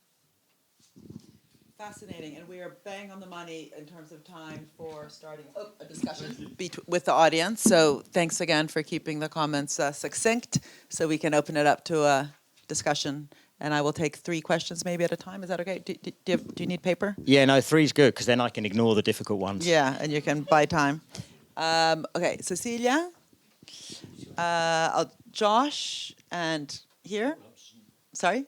Fascinating, and we are bang on the money in terms of time for starting a discussion with the audience. So thanks again for keeping the comments succinct, so we can open it up to a discussion. And I will take 3 questions maybe at a time. Is that okay? Do you need paper? Yeah, no, 3 is good, because then I can ignore the difficult ones. Yeah, and you can buy time. Okay, Cecilia, Josh, and here. Sorry?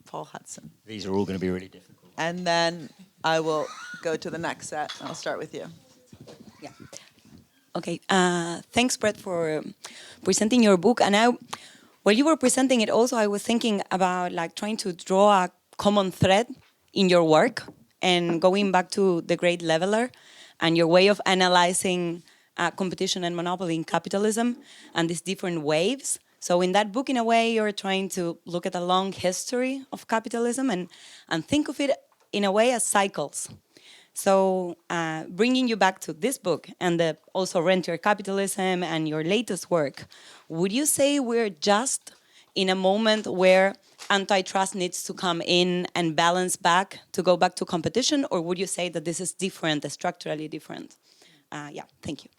Paul Hudson. These are all going to be really difficult. And then I will go to the next set. I'll start with you. Yeah. Okay. Thanks, Brett, for presenting your book. And while you were presenting it, also I was thinking about like trying to draw a common thread in your work and going back to The Great Leveler and your way of analyzing competition and monopoly in capitalism and these different waves. So in that book, in a way, you're trying to look at a long history of capitalism and think of it in a way as cycles. So bringing you back to this book and also Rentier Capitalism and your latest work, would you say we're just in a moment where antitrust needs to come in and balance back to go back to competition, or would you say that this is different, structurally different? Yeah, thank you.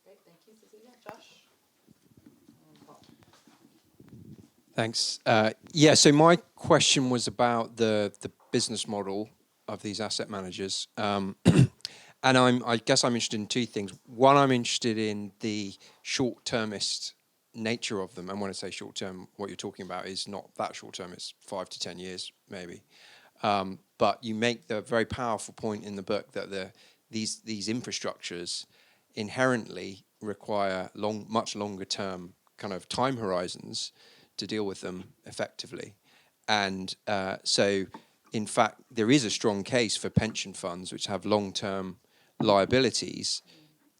Great, thank you, Cecilia. Josh? Thanks. Yeah, so my question was about the business model of these asset managers. And I guess I'm interested in 2 things. One, I'm interested in the short-termist nature of them. And when I say short-term, what you're talking about is not that short-term, it's 5 to 10 years, maybe. But you make the very powerful point in the book that these infrastructures inherently require much longer-term kind of time horizons to deal with them effectively. And so, in fact, there is a strong case for pension funds which have long-term liabilities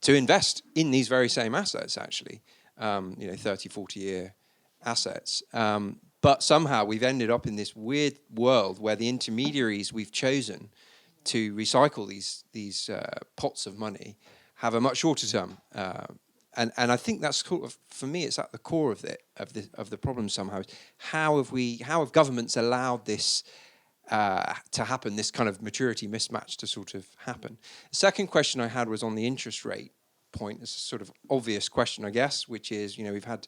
to invest in these very same assets, actually, 30, 40-year assets. But somehow we've ended up in this weird world where the intermediaries we've chosen to recycle these pots of money have a much shorter term. And I think that's sort of, for me, it's at the core of the problem somehow. How have governments allowed this to happen, this kind of maturity mismatch to sort of happen? The second question I had was on the interest rate point. It's a sort of obvious question, I guess, which is, we've had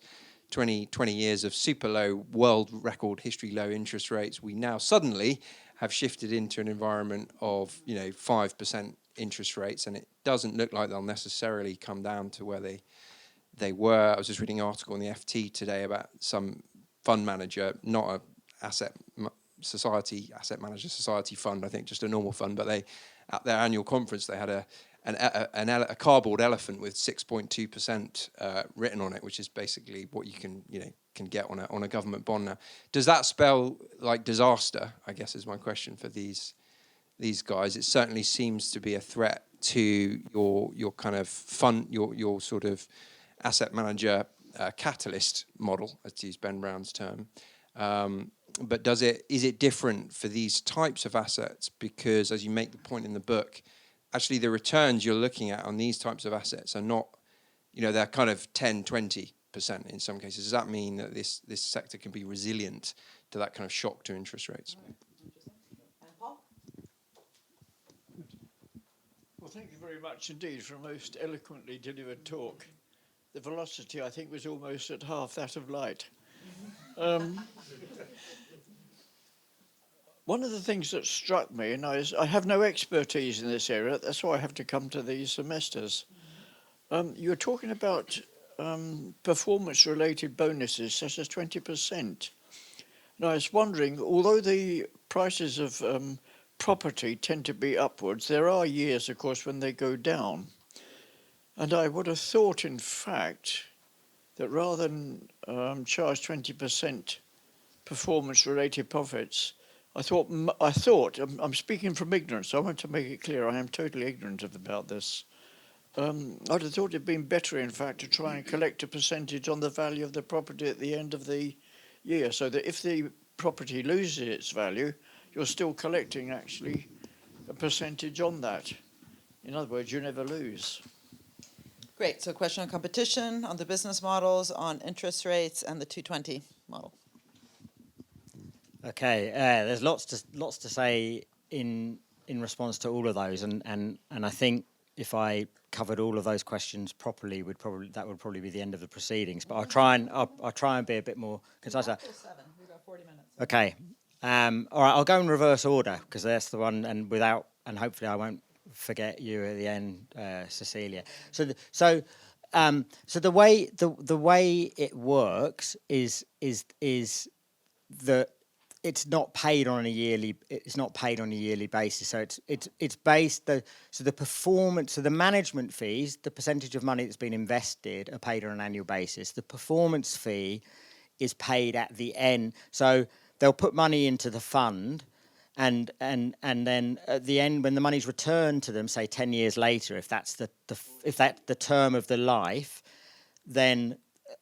20 years of super low, world record history low interest rates. We now suddenly have shifted into an environment of 5% interest rates, and it doesn't look like they'll necessarily come down to where they were. I was just reading an article in the FT today about some fund manager, not a asset manager society fund, I think just a normal fund, but they, at their annual conference, they had a cardboard elephant with 6.2% written on it, which is basically what you can get on a government bond now. Does that spell like disaster, I guess, is my question for these guys? It certainly seems to be a threat to your kind of fund, your sort of asset manager catalyst model, to use Ben Brown's term. But is it different for these types of assets? Because as you make the point in the book, actually the returns you're looking at on these types of assets are not, they're kind of 10, 20% in some cases. Does that mean that this sector can be resilient to that kind of shock to interest rates? And Paul? Well, thank you very much indeed for a most eloquently delivered talk. The velocity, I think, was almost at half that of light. One of the things that struck me, and I have no expertise in this area, that's why I have to come to these semesters. You were talking about performance-related bonuses, such as 20%. And I was wondering, although the prices of property tend to be upwards, there are years, of course, when they go down. And I would have thought, in fact, that rather than charge 20% performance-related profits, I thought, I'm speaking from ignorance, I want to make it clear I am totally ignorant about this. I'd have thought it'd been better, in fact, to try and collect a percentage on the value of the property at the end of the year, so that if the property loses its value, you're still collecting, actually, a percentage on that. In other words, you never lose. Great. So question on competition, on the business models, on interest rates, and the 220 model. Okay, there's lots to say in response to all of those, and I think if I covered all of those questions properly, that would probably be the end of the proceedings. But I'll try and be a bit more concise. We've got 40 minutes. Okay, all right. I'll go in reverse order because that's the one, and hopefully I won't forget you at the end, Cecilia. So the way it works is that it's not paid on a yearly basis. So it's based the performance. So the management fees, the percentage of money that's been invested, are paid on an annual basis. The performance fee is paid at the end. So they'll put money into the fund, and then at the end, when the money's returned to them, say 10 years later, if that's the term of the life, then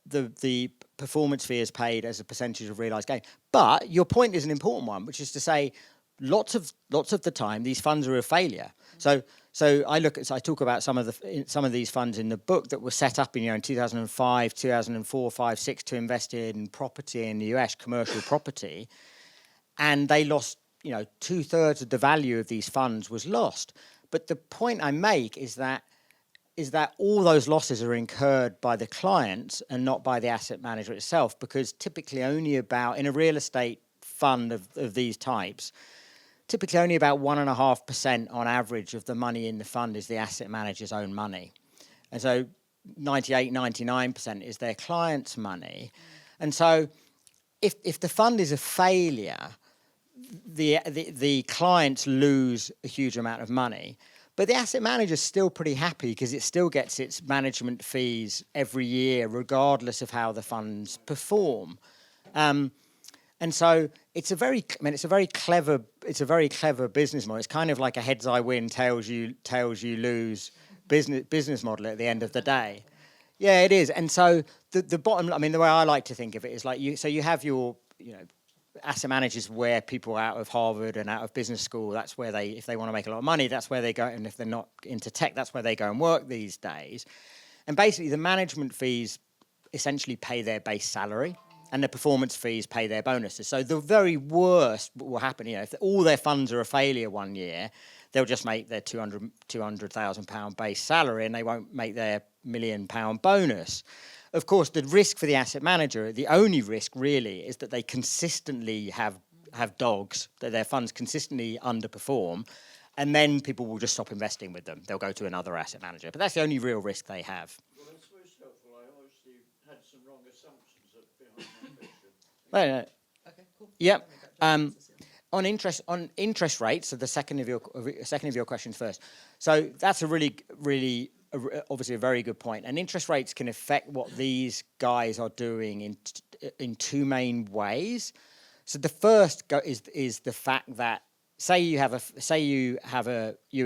the performance fee is paid as a percentage of realised gain. But your point is an important one, which is to say, lots of the time these funds are a failure. So I talk about some of these funds in the book that were set up in 2005, 2004, 5, 6 to invest in property in the US, commercial property, and they lost 2/3 of the value of these funds was lost. But the point I make is that all those losses are incurred by the clients and not by the asset manager itself, because typically only about, in a real estate fund of these types, typically only about 1.5% on average of the money in the fund is the asset manager's own money. And so 98, 99% is their client's money. And so if the fund is a failure, the clients lose a huge amount of money. But the asset manager's still pretty happy because it still gets its management fees every year, regardless of how the funds perform. And so it's a very clever business model. It's kind of like a heads I win, tails you lose business model at the end of the day. Yeah, it is. And so the bottom, the way I like to think of it is like you have your asset managers where people out of Harvard and out of business school, that's where if they want to make a lot of money, that's where they go. And if they're not into tech, that's where they go and work these days. And basically the management fees essentially pay their base salary and the performance fees pay their bonuses. So the very worst will happen, if all their funds are a failure one year, they'll just make their £200,000 base salary and they won't make their £1 million bonus. Of course, the risk for the asset manager, the only risk really, is that they consistently have dogs, that their funds consistently underperform, and then people will just stop investing with them. They'll go to another asset manager. But that's the only real risk they have. Well, that's most helpful. I obviously had some wrong assumptions behind my question. No. Okay, cool. Yep. On interest rates, so the second of your questions first. So that's a really obviously a very good point. And interest rates can affect what these guys are doing in two main ways. So the first is the fact that you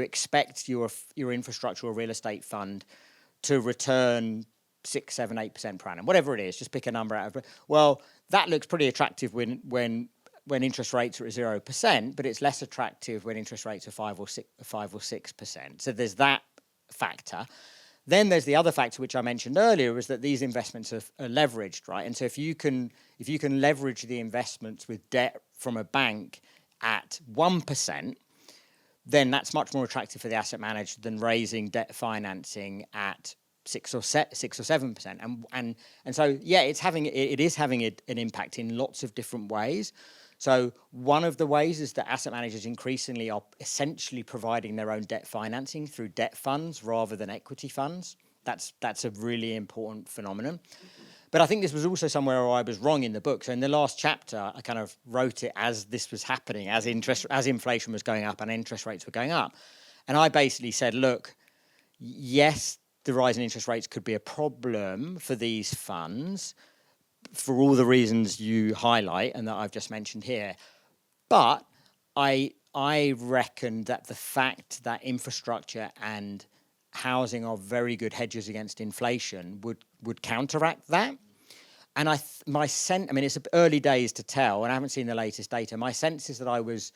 expect your infrastructure or real estate fund to return 6, 7, 8% per annum, whatever it is. Just pick a number out of it. Well, that looks pretty attractive when interest rates are at 0%, but it's less attractive when interest rates are 5 or 6%. So there's that factor. Then there's the other factor which I mentioned earlier, is that these investments are leveraged, right? And so if you can leverage the investments with debt from a bank at 1%, then that's much more attractive for the asset manager than raising debt financing at 6 or 7%. And so it is having an impact in lots of different ways. So one of the ways is that asset managers increasingly are essentially providing their own debt financing through debt funds rather than equity funds. That's a really important phenomenon. But I think this was also somewhere where I was wrong in the book. So in the last chapter, I kind of wrote it as this was happening, as inflation was going up and interest rates were going up. And I basically said, look, yes, the rise in interest rates could be a problem for these funds, for all the reasons you highlight and that I've just mentioned here. But I reckon that the fact that infrastructure and housing are very good hedges against inflation would counteract that. And it's early days to tell, and I haven't seen the latest data. My sense is that I was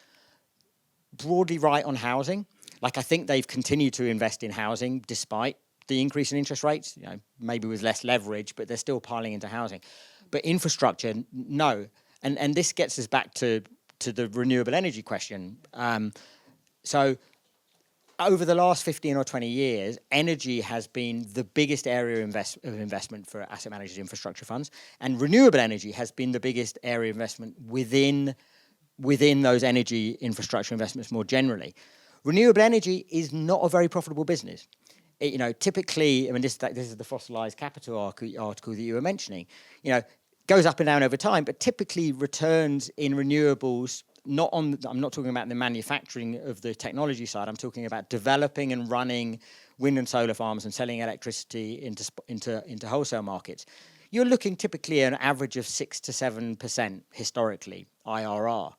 broadly right on housing. Like, I think they've continued to invest in housing despite the increase in interest rates, maybe with less leverage, but they're still piling into housing. But infrastructure, no. And this gets us back to the renewable energy question. So over the last 15 or 20 years, energy has been the biggest area of investment for asset managers' infrastructure funds, and renewable energy has been the biggest area of investment within those energy infrastructure investments more generally. Renewable energy is not a very profitable business. Typically, I mean, this is the fossilized capital article that you were mentioning. Goes up and down over time, but typically returns in renewables. I'm not talking about the manufacturing of the technology side. I'm talking about developing and running wind and solar farms and selling electricity into wholesale markets. You're looking typically at an average of 6 to 7% historically IRR.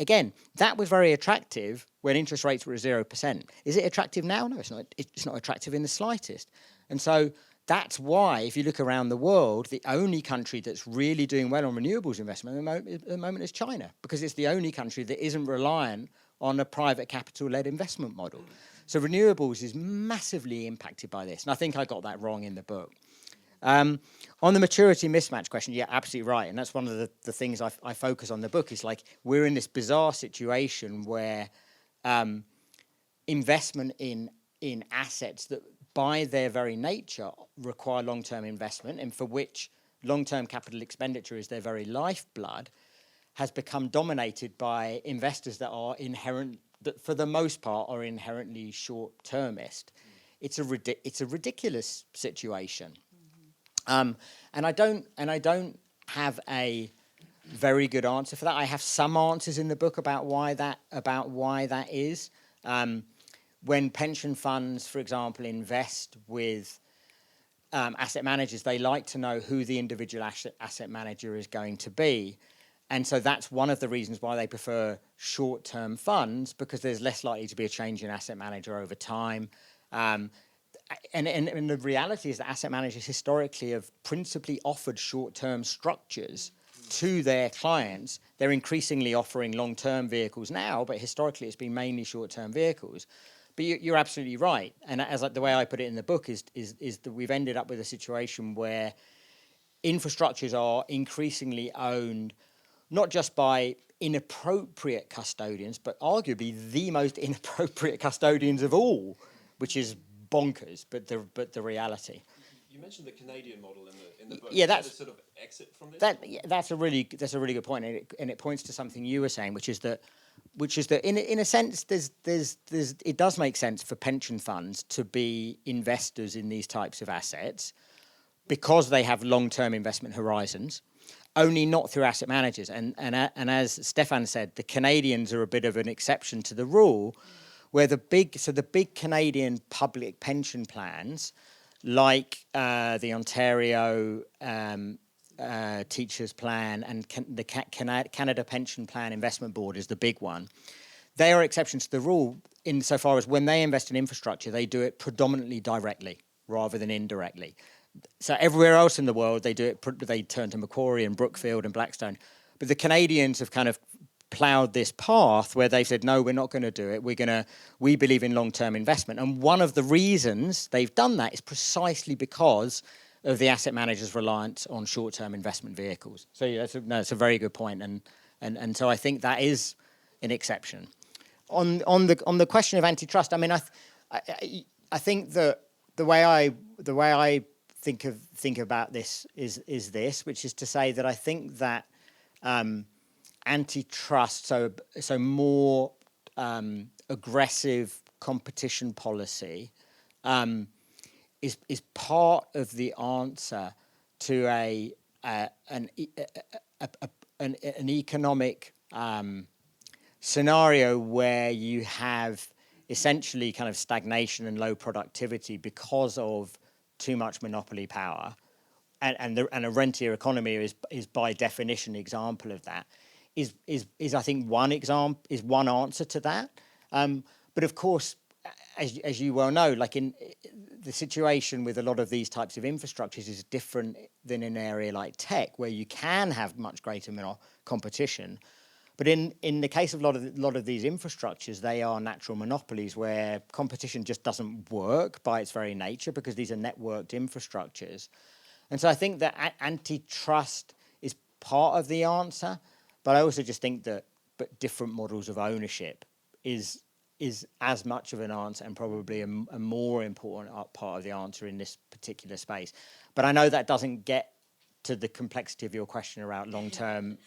Again, that was very attractive when interest rates were at 0%. Is it attractive now? No, it's not. It's not attractive in the slightest. And so that's why, if you look around the world, the only country that's really doing well on renewables investment at the moment is China, because it's the only country that isn't reliant on a private capital-led investment model. So renewables is massively impacted by this. And I think I got that wrong in the book. On the maturity mismatch question, yeah, absolutely right. And that's one of the things I focus on in the book, is like, we're in this bizarre situation where investment in assets that by their very nature require long-term investment, and for which long-term capital expenditure is their very lifeblood, has become dominated by investors that for the most part are inherently short-termist. It's a ridiculous situation. And I don't have a very good answer for that. I have some answers in the book about why that is. When pension funds, for example, invest with asset managers, they like to know who the individual asset manager is going to be. And so that's one of the reasons why they prefer short-term funds, because there's less likely to be a change in asset manager over time. And the reality is that asset managers historically have principally offered short-term structures to their clients. They're increasingly offering long-term vehicles now, but historically it's been mainly short-term vehicles. But you're absolutely right. And as the way I put it in the book is that we've ended up with a situation where infrastructures are increasingly owned not just by inappropriate custodians, but arguably the most inappropriate custodians of all, which is bonkers, but the reality. You mentioned the Canadian model in the book. Yeah, that's a sort of exit from this. That's a really good point, and it points to something you were saying, which is that in a sense, it does make sense for pension funds to be investors in these types of assets because they have long-term investment horizons, only not through asset managers. And as Stefan said, the Canadians are a bit of an exception to the rule, where the big Canadian public pension plans, like the Ontario Teachers Plan and the Canada Pension Plan Investment Board is the big one. They are exceptions to the rule insofar as when they invest in infrastructure, they do it predominantly directly rather than indirectly. So everywhere else in the world, they turn to Macquarie and Brookfield and Blackstone. But the Canadians have kind of ploughed this path where they said, no, we're not going to do it. We believe in long-term investment. And one of the reasons they've done that is precisely because of the asset managers' reliance on short-term investment vehicles. So yeah, that's a very good point. And so I think that is an exception. On the question of antitrust, I mean, I think that the way I think about this is this, which is to say that I think that antitrust, so more aggressive competition policy, is part of the answer to an economic scenario where you have essentially kind of stagnation and low productivity because of too much monopoly power, and a rentier economy is by definition an example of that. Is I think one answer to that, but of course, as you well know, like in the situation with a lot of these types of infrastructures is different than in an area like tech, where you can have much greater competition, But in the case of a lot of these infrastructures, they are natural monopolies where competition just doesn't work by its very nature because these are networked infrastructures. And so I think that antitrust is part of the answer, but I also just think that different models of ownership is as much of an answer and probably a more important part of the answer in this particular space. But I know that doesn't get to the complexity of your question around long-term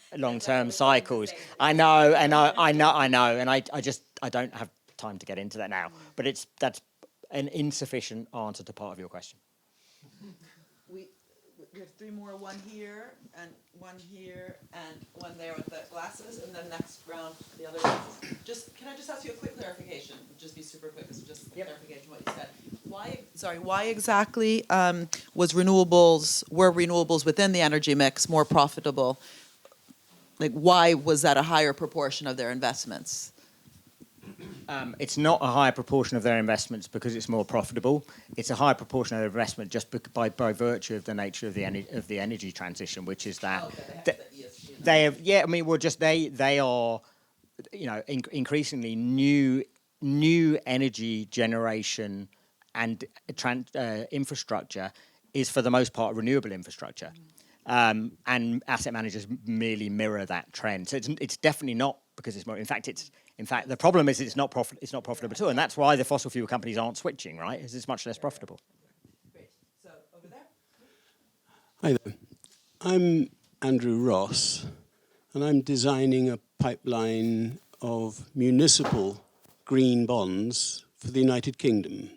cycles. I know, and I don't have time to get into that now. But that's an insufficient answer to part of your question. We have three more, one here, and one there with the glasses, and then next round, the other glasses. Can I just ask you a quick clarification? Just be super quick, this is just clarification what you said. Why exactly were renewables within the energy mix more profitable? Like, why was that a higher proportion of their investments? It's not a higher proportion of their investments because it's more profitable. It's a higher proportion of their investment just by virtue of the nature of the energy transition, which is that they are, increasingly new energy generation and infrastructure is for the most part renewable infrastructure, and asset managers merely mirror that trend. So it's definitely not because it's more. In fact, the problem is it's not profitable at all, and that's why the fossil fuel companies aren't switching, right? Because it's much less profitable. Great. So over there. Hi there. I'm Andrew Ross, and I'm designing a pipeline of municipal green bonds for the United Kingdom.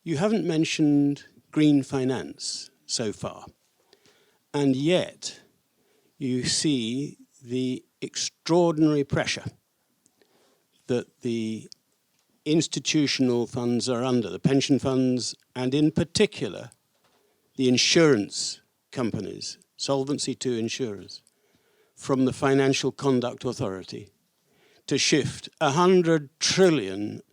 You haven't mentioned green finance so far, and yet you see the extraordinary pressure that the institutional funds are under, the pension funds, and in particular, the insurance companies, Solvency II insurers, from the Financial Conduct Authority to shift 100 trillion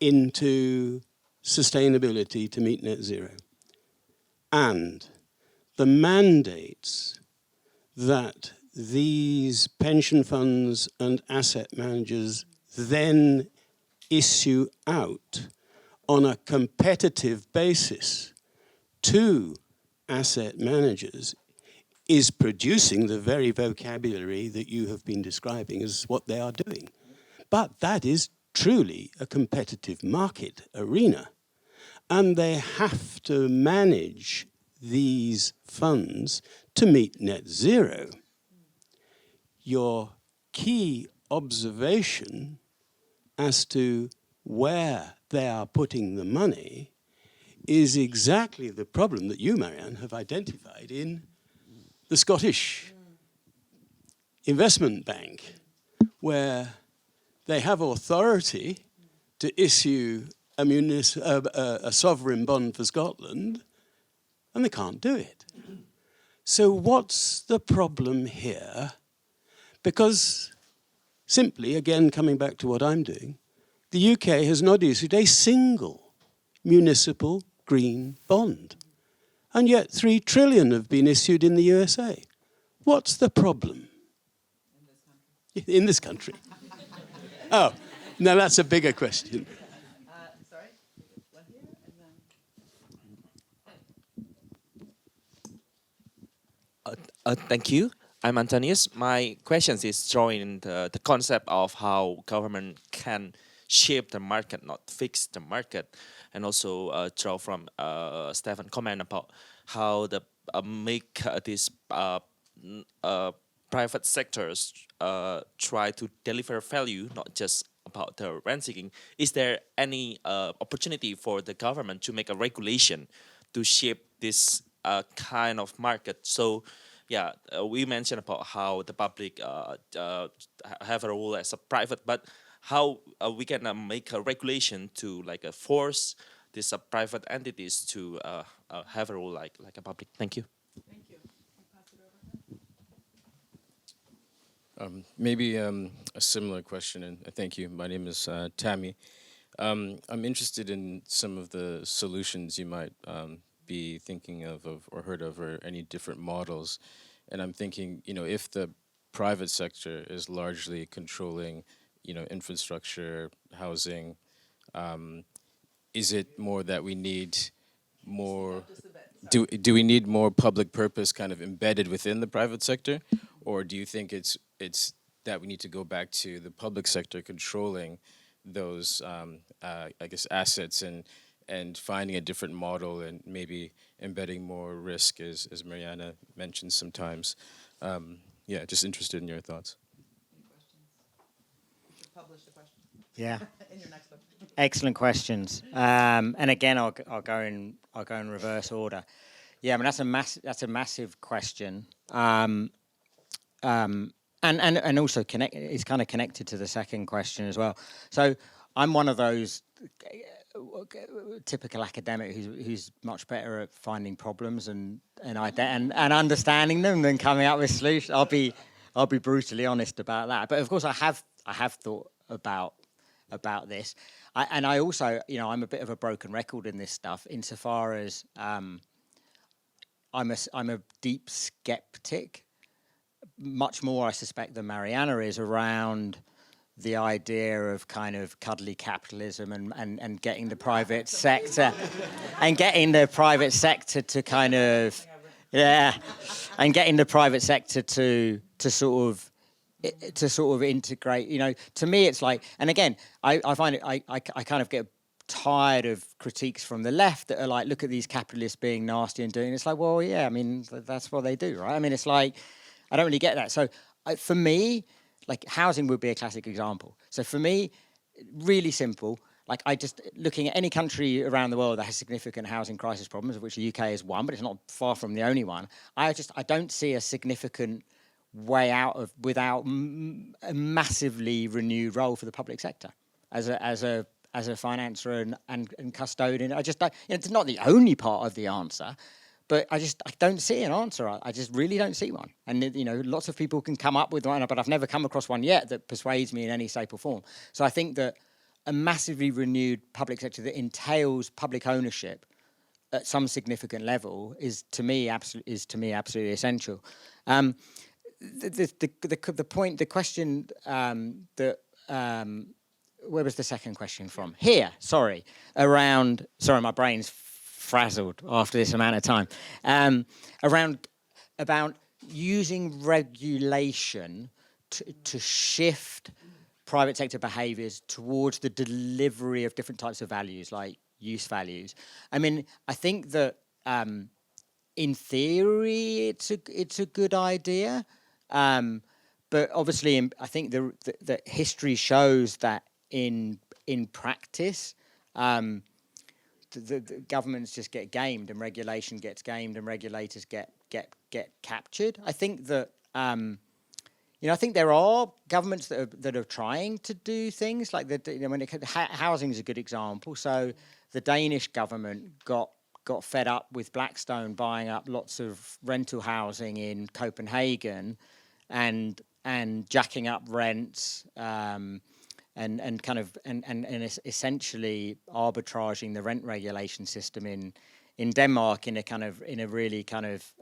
into sustainability to meet net zero. And the mandates that these pension funds and asset managers then issue out on a competitive basis to asset managers is producing the very vocabulary that you have been describing as what they are doing. But that is truly a competitive market arena. And they have to manage these funds to meet net zero. Your key observation as to where they are putting the money is exactly the problem that you, Marianne, have identified in the Scottish Investment Bank, where they have authority to issue a sovereign bond for Scotland, and they can't do it. So what's the problem here? Because simply, again, coming back to what I'm doing, the UK has not issued a single municipal green bond. And yet 3 trillion have been issued in the USA. What's the problem? In this country. Oh, now that's a bigger question. Sorry, one here, and then... Thank you. I'm Antonius. My question is drawing the concept of how government can shape the market, not fix the market, and also draw from Stefan comment about how the make these private sectors try to deliver value, not just about the rent seeking. Is there any opportunity for the government to make a regulation to shape this kind of market? So, yeah, we mentioned about how the public have a role as a private, but how we can make a regulation to force these private entities to have a role like a public. Thank you. Thank you. I'll pass it over. Maybe a similar question, and thank you. My name is Tammy. I'm interested in some of the solutions you might be thinking of or heard of, or any different models. And I'm thinking, if the private sector is largely controlling, infrastructure, housing. Is it more that we need more? Do we need more public purpose kind of embedded within the private sector, or do you think it's that we need to go back to the public sector controlling those, I guess, assets and finding a different model and maybe embedding more risk, as Mariana mentioned sometimes. Just interested in your thoughts. Any questions? You should publish the question. Yeah. In your next book. Excellent questions. And again, I'll go in reverse order. Yeah, I mean that's a massive question. And also it's kind of connected to the second question as well. So I'm one of those typical academic who's much better at finding problems and understanding them than coming up with solutions. I'll be brutally honest about that. But of course, I have thought about this, and I also, I'm a bit of a broken record in this stuff insofar as I'm a deep skeptic, much more I suspect than Mariana is, around the idea of kind of cuddly capitalism and getting the private sector to kind of and getting the private sector to sort of integrate. To me it's like, and again I find it I kind of get tired of critiques from the left that are like, look at these capitalists being nasty and doing. It's like, well, yeah, I mean that's what they do, right? I mean, it's like I don't really get that. So for me, like housing would be a classic example. So for me, really simple. Like I just looking at any country around the world that has significant housing crisis problems, of which the UK is one, but it's not far from the only one. I don't see a significant way out of without a massively renewed role for the public sector as a financer and custodian. I just don't, it's not the only part of the answer. But I don't see an answer. I just really don't see one. And, lots of people can come up with one, but I've never come across one yet that persuades me in any shape or form. So I think that a massively renewed public sector that entails public ownership at some significant level is to me absolutely essential. The question where was the second question from? Here, sorry, my brain's frazzled after this amount of time, about using regulation to shift private sector behaviours towards the delivery of different types of values, like use values. I mean, I think that in theory it's a good idea, but obviously I think that history shows that in practice. The governments just get gamed and regulation gets gamed and regulators get captured. I think that I think there are governments that are trying to do things like housing is a good example. So the Danish government got fed up with Blackstone buying up lots of rental housing in Copenhagen and jacking up rents. And essentially arbitraging the rent regulation system in Denmark in a really kind of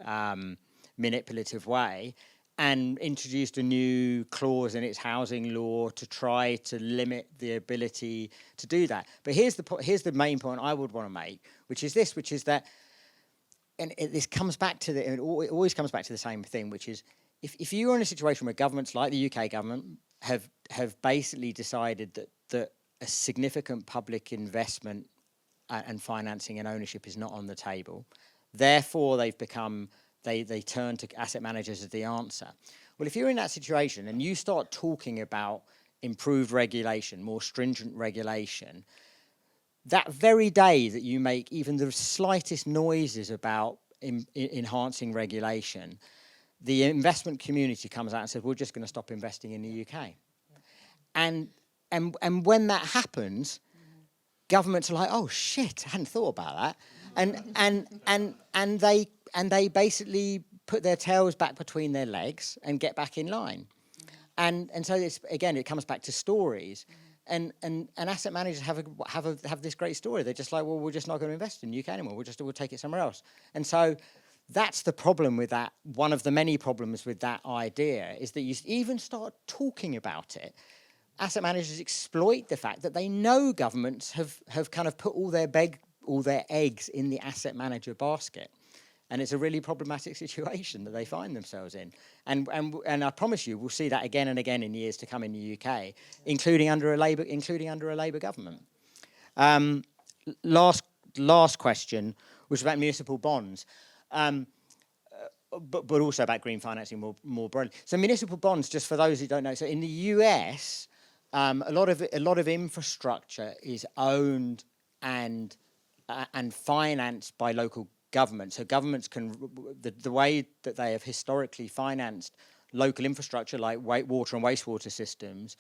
manipulative way, and introduced a new clause in its housing law to try to limit the ability to do that. But here's the main point I would want to make, which is that, and this comes back to it always comes back to the same thing, which is if you are in a situation where governments like the UK government have basically decided that a significant public investment and financing and ownership is not on the table, therefore they turn to asset managers as the answer. Well, if you're in that situation and you start talking about improved regulation, more stringent regulation, that very day that you make even the slightest noises about enhancing regulation, the investment community comes out and says, we're just going to stop investing in the UK. And when that happens, governments are like, oh shit, I hadn't thought about that. And they basically put their tails back between their legs and get back in line. And so it comes back to stories. And asset managers have this great story. They're just like, well, we're just not going to invest in the UK anymore. We'll take it somewhere else. And so That's the problem with that. One of the many problems with that idea is that you even start talking about it, asset managers exploit the fact that they know governments have kind of put all their eggs in the asset manager basket. And it's a really problematic situation that they find themselves in. And I promise you, we'll see that again and again in years to come in the UK, including under a Labour government. Last question was about municipal bonds. But also about green financing more broadly. So municipal bonds, just for those who don't know, so in the US, a lot of infrastructure is owned and financed by local governments. So governments can, the way that they have historically financed local infrastructure like water and wastewater systems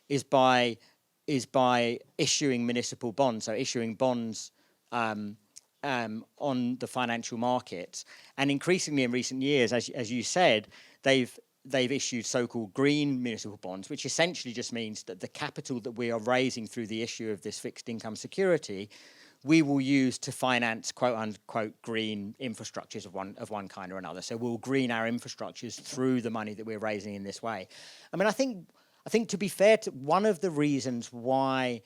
is by issuing municipal bonds. So issuing bonds on the financial markets, and increasingly in recent years, as you said, they've issued so-called green municipal bonds, which essentially just means that the capital that we are raising through the issue of this fixed income security, we will use to finance quote unquote green infrastructures of one kind or another. So we'll green our infrastructures through the money that we're raising in this way. I mean, I think to be fair, one of the reasons why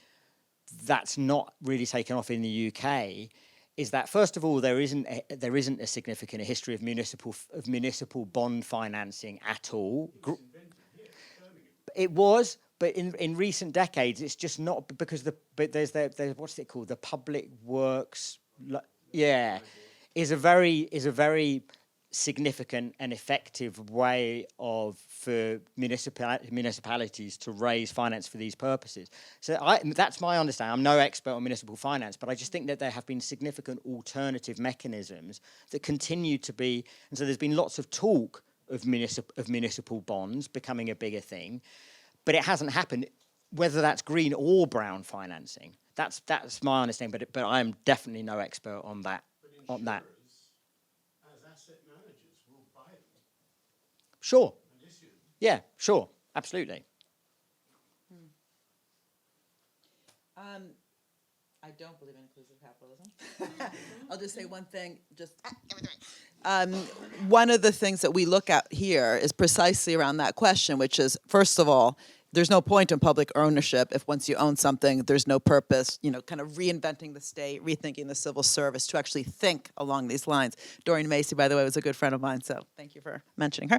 that's not really taken off in the UK is that, first of all, there isn't a significant history of municipal bond financing at all. It was, but in recent decades, it's just not, because there's what's it called, the public works, is a very significant and effective way for municipalities to raise finance for these purposes. So that's my understanding. I'm no expert on municipal finance, but I just think that there have been significant alternative mechanisms that continue to be, and so there's been lots of talk of municipal bonds becoming a bigger thing, but it hasn't happened, whether that's green or brown financing. That's my understanding, but I am definitely no expert on that. Sure. Yeah, sure. Absolutely. I don't believe in inclusive capitalism. I'll just say one thing. One of the things that we look at here is precisely around that question, which is, first of all, there's no point in public ownership if once you own something, there's no purpose, kind of reinventing the state, rethinking the civil service to actually think along these lines. Doreen Macy, by the way, was a good friend of mine, so thank you for mentioning her.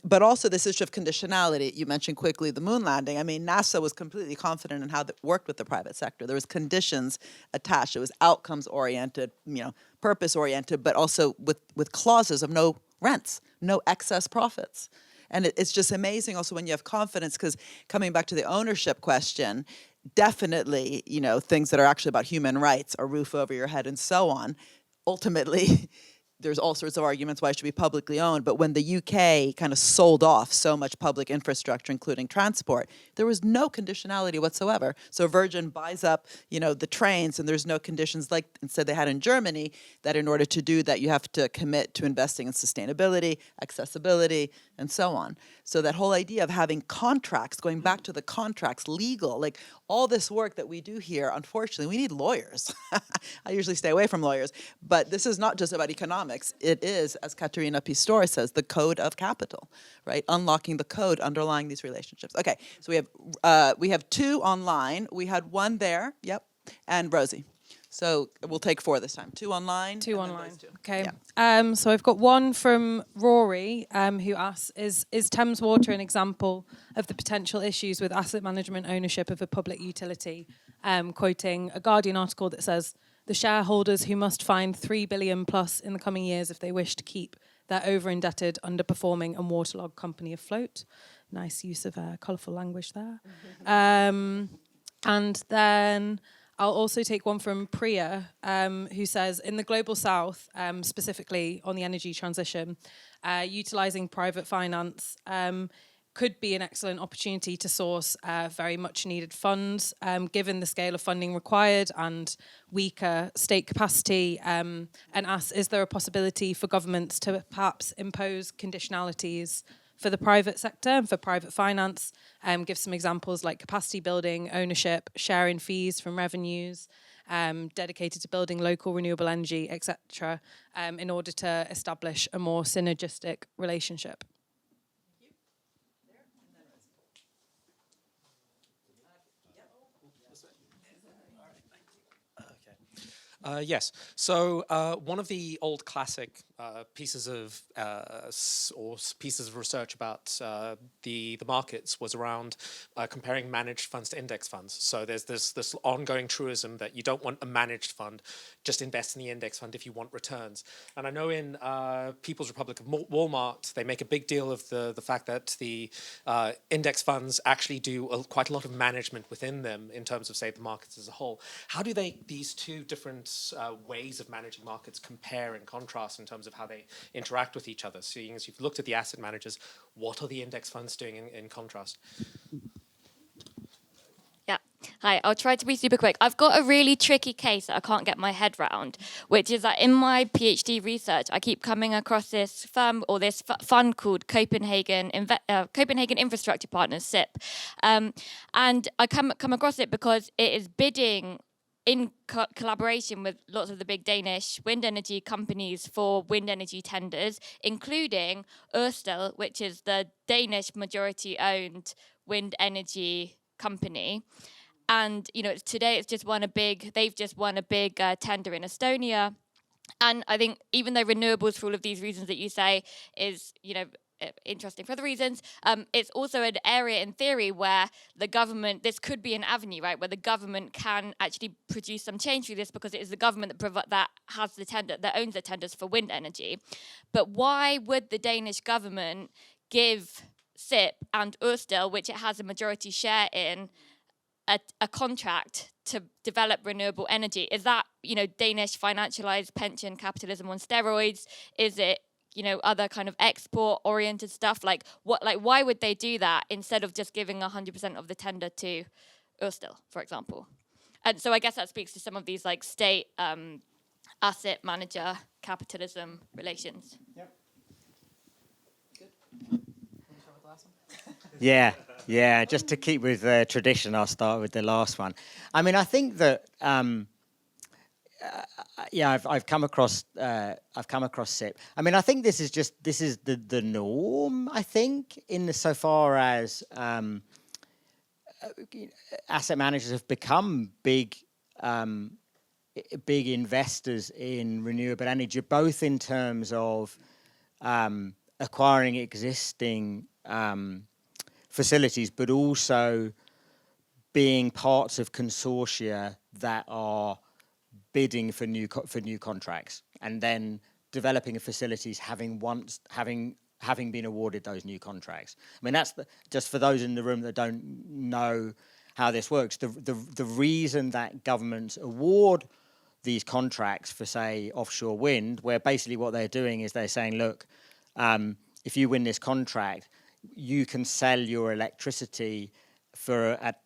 But also this issue of conditionality. You mentioned quickly the moon landing. I mean, NASA was completely confident in how it worked with the private sector. There was conditions attached. It was outcomes-oriented, purpose-oriented, but also with clauses of no rents, no excess profits. And it's just amazing also when you have confidence, because coming back to the ownership question, definitely, things that are actually about human rights, a roof over your head and so on, ultimately, there's all sorts of arguments why it should be publicly owned. But when the UK kind of sold off so much public infrastructure, including transport, there was no conditionality whatsoever. So Virgin buys up, the trains, and there's no conditions like instead they had in Germany, that in order to do that, you have to commit to investing in sustainability, accessibility, and so on. So that whole idea of having contracts, going back to the contracts, legal, like all this work that we do here, unfortunately, we need lawyers. I usually stay away from lawyers, but this is not just about economics. It is, as Katerina Pistor says, the code of capital, right? Unlocking the code underlying these relationships. Okay, so we have two online. We had one there, yep, and Rosie. So we'll take four this time. Two online. Two online. Okay. Yeah. So I've got one from Rory, who asks, is Thames Water an example of the potential issues with asset management ownership of a public utility? Quoting a Guardian article that says, the shareholders who must find 3 billion plus in the coming years if they wish to keep their over-indebted, underperforming and waterlogged company afloat. Nice use of colourful language there. And then I'll also take one from Priya, who says, in the Global South, specifically on the energy transition, utilising private finance could be an excellent opportunity to source very much needed funds, given the scale of funding required and weaker state capacity, and asks, is there a possibility for governments to perhaps impose conditionalities for the private sector and for private finance? Give some examples like capacity building, ownership, sharing fees from revenues, dedicated to building local renewable energy, etc., in order to establish a more synergistic relationship. Yes. So one of the old classic pieces of pieces of research about the markets was around comparing managed funds to index funds. So there's this ongoing truism that you don't want a managed fund, just invest in the index fund if you want returns. And I know in People's Republic of Walmart, they make a big deal of the fact that the index funds actually do quite a lot of management within them in terms of, say, the markets as a whole. How do these two different ways of managing markets compare and contrast in terms of how they interact with each other? Seeing as you've looked at the asset managers, what are the index funds doing in contrast? Yeah. Hi, I'll try to be super quick. I've got a really tricky case that I can't get my head round, which is that in my PhD research, I keep coming across this firm or this fund called Copenhagen Infrastructure Partners, SIP. And I come across it because it is bidding in collaboration with lots of the big Danish wind energy companies for wind energy tenders, including Ørsted, which is the Danish majority-owned wind energy company. And today they've just won a big tender in Estonia. And I think even though renewables, for all of these reasons that you say, is interesting for other reasons, it's also an area in theory where the government, this could be an avenue, right, where the government can actually produce some change through this, because it is the government that has the tender, that owns the tenders for wind energy. But why would the Danish government give SIP and Ørsted, which it has a majority share in, a contract to develop renewable energy? Is that Danish financialized pension capitalism on steroids? Is it other kind of export-oriented stuff? Why would they do that instead of just giving 100% of the tender to Ørsted, for example? And so I guess that speaks to some of these state asset manager capitalism relations. Yep. Good. Yeah. Just to keep with tradition, I'll start with the last one. I mean, I think that. I've come across SIP. I mean, I think this is the norm. I think so far as asset managers have become big investors in renewable energy, both in terms of acquiring existing facilities, but also being parts of consortia that are bidding for new contracts, and then developing facilities having been awarded those new contracts. I mean, that's just for those in the room that don't know how this works. The reason that governments award these contracts for, say, offshore wind, where basically what they're doing is they're saying, look, if you win this contract, you can sell your electricity at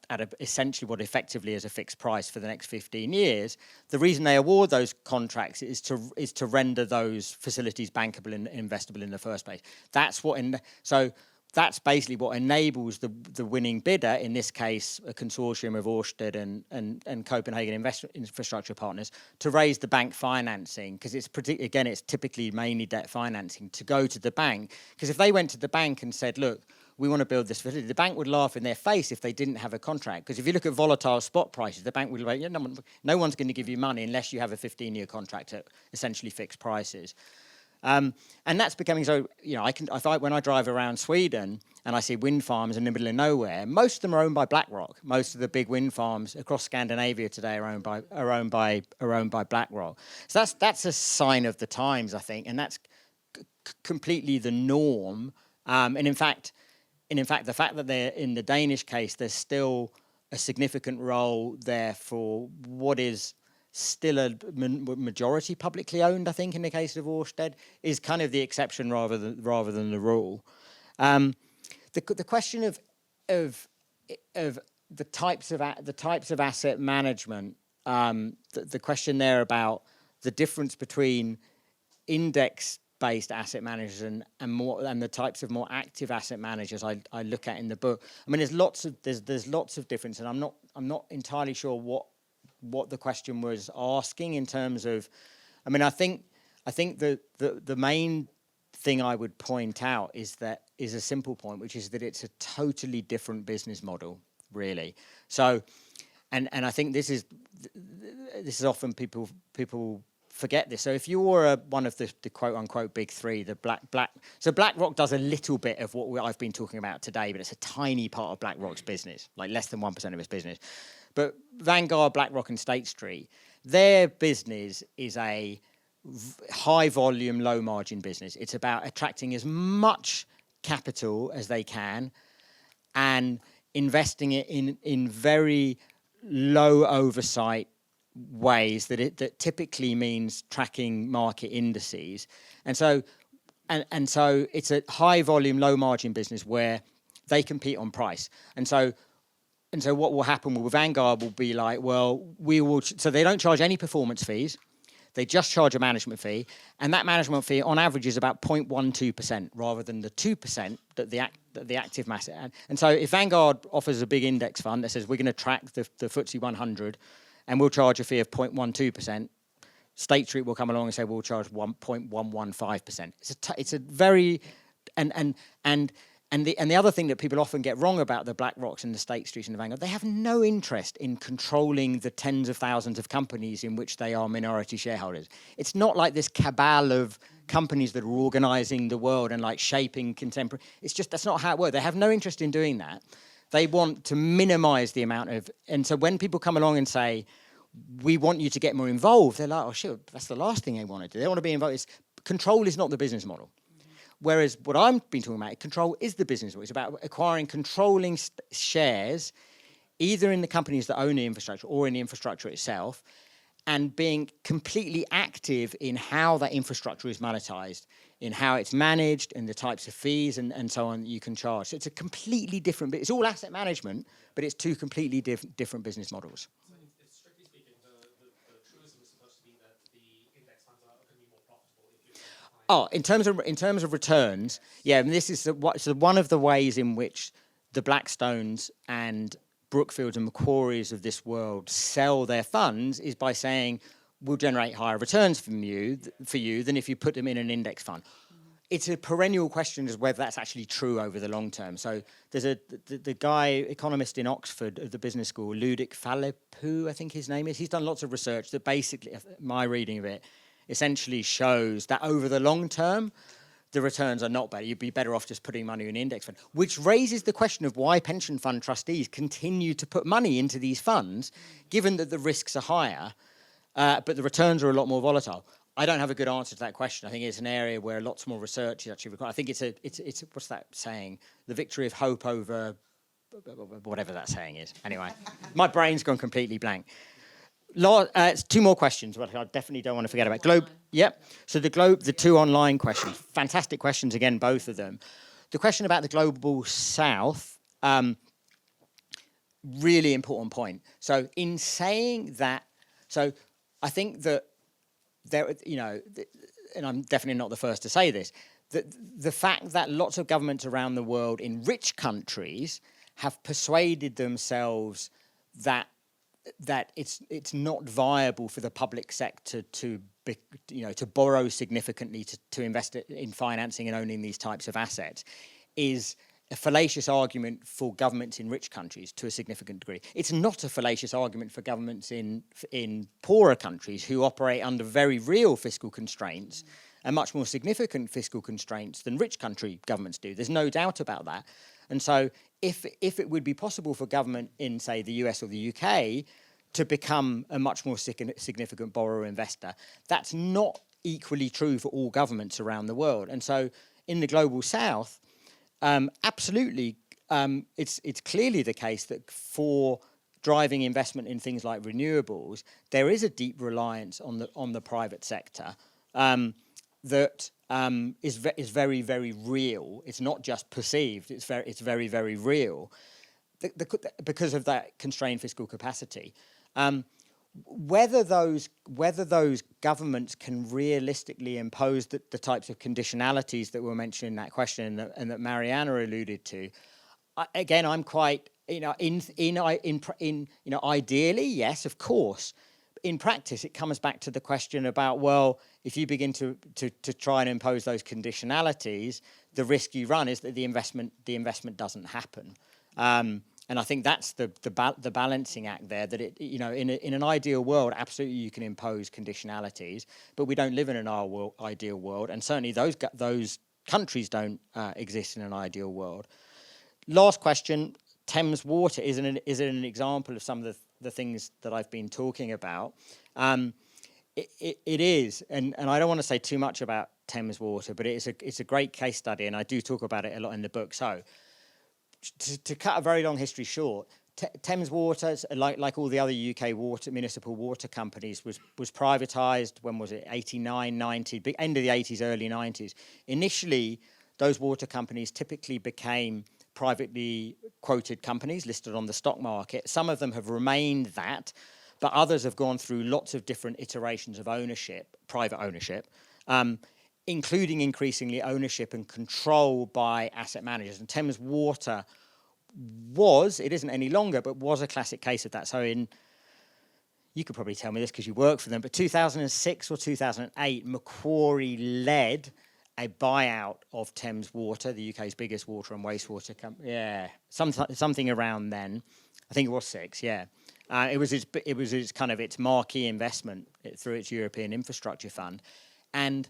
essentially what effectively is a fixed price for the next 15 years. The reason they award those contracts is to render those facilities bankable and investable in the first place. That's basically what enables the winning bidder, in this case a consortium of Ørsted and Copenhagen Infrastructure Partners, to raise the bank financing, because it's typically mainly debt financing, to go to the bank. Because if they went to the bank and said, look, we want to build this facility, the bank would laugh in their face if they didn't have a contract. Because if you look at volatile spot prices, the bank would be like, no one's going to give you money unless you have a 15-year contract at essentially fixed prices. And that's becoming so. When I drive around Sweden and I see wind farms in the middle of nowhere, most of them are owned by BlackRock. Most of the big wind farms across Scandinavia today are owned by BlackRock. So that's a sign of the times, I think, and that's completely the norm. And in fact, the fact that they're in the Danish case, there's still a significant role there for what is still a majority publicly owned, I think, in the case of Ørsted, is kind of the exception rather than the rule. The question of the types of asset management, the question there about the difference between index-based asset managers and the types of more active asset managers I look at in the book. I mean, there's lots of difference, and I'm not entirely sure what the question was asking in terms of, I mean, I think the main thing I would point out is a simple point, which is that it's a totally different business model, really. So, and I think this is often people forget this. So if you're one of the quote unquote big three, so BlackRock does a little bit of what I've been talking about today, but it's a tiny part of BlackRock's business, like less than 1% of its business. But Vanguard, BlackRock, and State Street, their business is a high volume, low margin business. It's about attracting as much capital as they can and investing it in very low oversight ways that typically means tracking market indices. And so it's a high volume, low margin business where they compete on price. And so what will happen with Vanguard will be like, well, so they don't charge any performance fees. They just charge a management fee, and that management fee on average is about 0.12% rather than the 2% that the active mass. And so if Vanguard offers a big index fund that says we're going to track the FTSE 100 and we'll charge a fee of 0.12%, State Street will come along and say we'll charge 1.115%. It's a very and the other thing that people often get wrong about the BlackRocks and the State Street and the Vanguard, they have no interest in controlling the tens of thousands of companies in which they are minority shareholders. It's not like this cabal of companies that are organizing the world and like shaping contemporary. It's just, that's not how it works. They have no interest in doing that. They want to minimize the amount of, and so when people come along and say, we want you to get more involved, they're like, oh shit, that's the last thing they want to do. They want to be involved. Control is not the business model. Whereas what I've been talking about, control is the business model. It's about acquiring controlling shares, either in the companies that own the infrastructure or in the infrastructure itself, and being completely active in how that infrastructure is monetized, in how it's managed, and the types of fees and so on that you can charge. So it's a completely different, it's all asset management, but it's two completely different business models. So it's strictly speaking, the truism is supposed to be that the index funds are going to be more profitable if you're Oh, in terms of returns, yeah, and this is so one of the ways in which the Blackstones and Brookfields and Macquaries of this world sell their funds is by saying we'll generate higher returns for you than if you put them in an index fund. It's a perennial question as whether that's actually true over the long term. So there's the guy, economist in Oxford of the business school, Ludic Phalippou, I think his name is. He's done lots of research that basically, my reading of it, essentially shows that over the long term, the returns are not better. You'd be better off just putting money in an index fund, which raises the question of why pension fund trustees continue to put money into these funds, given that the risks are higher, but the returns are a lot more volatile. I don't have a good answer to that question. I think it's an area where lots more research is actually required. I think it's what's that saying? The victory of hope over whatever that saying is. Anyway, my brain's gone completely blank. It's two more questions, but I definitely don't want to forget about Globe. Yep. So the two online questions, fantastic questions again, both of them. The question about the global south, really important point. So in saying that, so I think that there, and I'm definitely not the first to say this, that the fact that lots of governments around the world in rich countries have persuaded themselves that it's not viable for the public sector to borrow significantly to invest in financing and owning these types of assets is a fallacious argument for governments in rich countries to a significant degree. It's not a fallacious argument for governments in poorer countries who operate under very real fiscal constraints and much more significant fiscal constraints than rich country governments do. There's no doubt about that. And so if it would be possible for government in, say, the US or the UK to become a much more significant borrower investor, that's not equally true for all governments around the world. And so in the global south, absolutely, it's clearly the case that for driving investment in things like renewables, there is a deep reliance on the private sector that is very, very real. It's not just perceived. It's very, very real because of that constrained fiscal capacity. Whether those governments can realistically impose the types of conditionalities that were mentioned in that question and that Mariana alluded to, again, I'm quite ideally, yes, of course. In practice, it comes back to the question about, well, if you begin to try and impose those conditionalities, the risk you run is that the investment doesn't happen. And I think that's the balancing act there. That in an ideal world, absolutely you can impose conditionalities, but we don't live in an ideal world, and certainly those countries don't exist in an ideal world. Last question: Thames Water is an example of some of the things that I've been talking about. It is, and I don't want to say too much about Thames Water, but it's a great case study, and I do talk about it a lot in the book. So, to cut a very long history short, Thames Water, like all the other UK municipal water companies, was privatised. When was it? 89, 90, end of the 80s, early 90s. Initially, those water companies typically became privately quoted companies listed on the stock market. Some of them have remained that, but others have gone through lots of different iterations of ownership, private ownership, including increasingly ownership and control by asset managers. And Thames Water it isn't any longer, but was a classic case of that. So you could probably tell me this because you work for them, but 2006 or 2008, Macquarie led a buyout of Thames Water, the UK's biggest water and wastewater company. Yeah, something around then. I think it was 6. Yeah, it was its marquee investment through its European Infrastructure Fund, and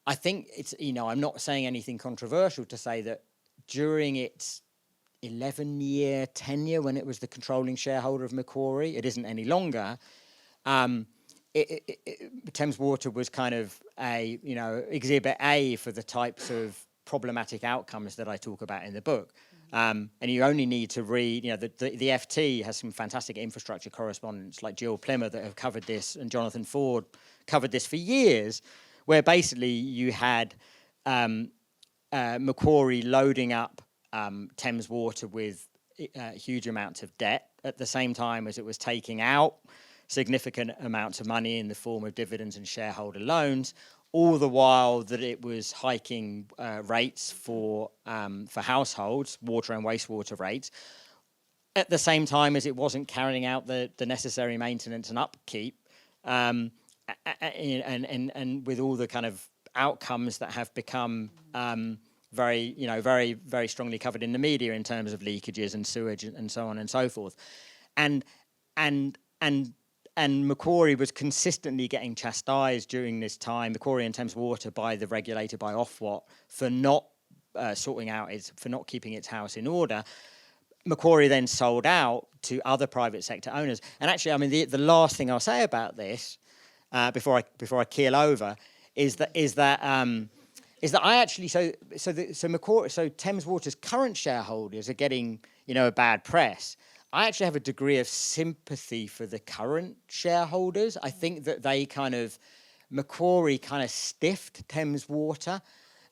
I think it's I'm not saying anything controversial to say that during its 11-year tenure when it was the controlling shareholder of Macquarie, it isn't any longer. Thames Water was kind of a exhibit A for the types of problematic outcomes that I talk about in the book. And you only need to read, the FT has some fantastic infrastructure correspondents like Jill Plimmer that have covered this, and Jonathan Ford covered this for years, where basically you had Macquarie loading up Thames Water with huge amounts of debt at the same time as it was taking out significant amounts of money in the form of dividends and shareholder loans, all the while that it was hiking rates for households, water and wastewater rates, at the same time as it wasn't carrying out the necessary maintenance and upkeep, and with all the kind of outcomes that have become very, very strongly covered in the media in terms of leakages and sewage and so on and so forth, and Macquarie was consistently getting chastised during this time, Macquarie and Thames Water, by the regulator, by Ofwat, for not for not keeping its house in order. Macquarie then sold out to other private sector owners. And actually, I mean, the last thing I'll say about this, before I keel over, is that I actually so Thames Water's current shareholders are getting a bad press. I actually have a degree of sympathy for the current shareholders. I think that Macquarie kind of stiffed Thames Water,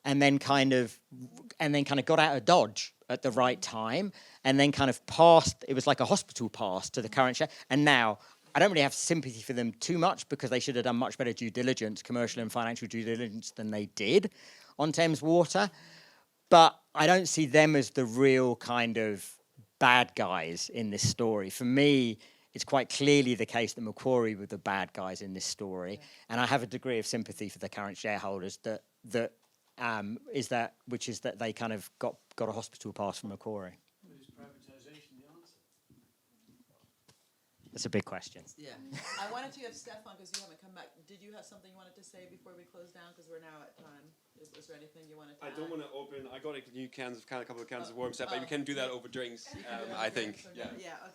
and then kind of got out of Dodge at the right time, and then kind of passed. It was like a hospital pass to the current share. And now I don't really have sympathy for them too much, because they should have done much better due diligence, commercial and financial due diligence, than they did on Thames Water. But I don't see them as the real kind of bad guys in this story. For me, it's quite clearly the case that Macquarie were the bad guys in this story, and I have a degree of sympathy for the current shareholders which is that they kind of got a hospital pass from Macquarie. Is privatisation the answer? That's a big question. Yeah. I wanted to have Stefan, because you haven't come back. Did you have something you wanted to say before we close down? Because we're now at time. Is there anything you wanted to add? I don't want to open. I got a couple of cans of worms, but we can do that over drinks. I think. Yeah.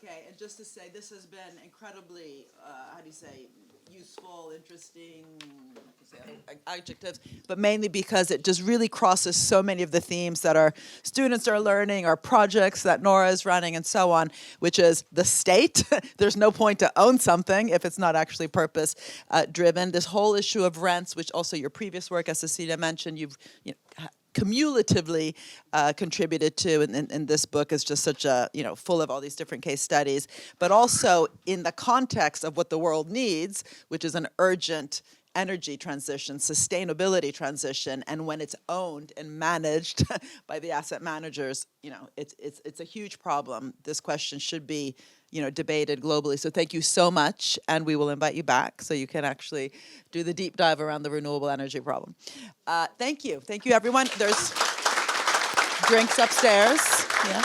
Okay. And just to say, this has been incredibly, useful, interesting, adjectives, but mainly because it just really crosses so many of the themes that our students are learning, our projects that Nora is running, and so on, which is the state. There's no point to own something if it's not actually purpose driven. This whole issue of rents, which also your previous work, as Cecilia mentioned, you've cumulatively contributed to in this book, is just such a, full of all these different case studies, but also in the context of what the world needs, which is an urgent energy transition, sustainability transition, and when it's owned and managed by the asset managers, it's a huge problem. This question should be, debated globally. So thank you so much, and we will invite you back so you can actually do the deep dive around the renewable energy problem. Thank you, everyone. There's drinks upstairs. Yeah.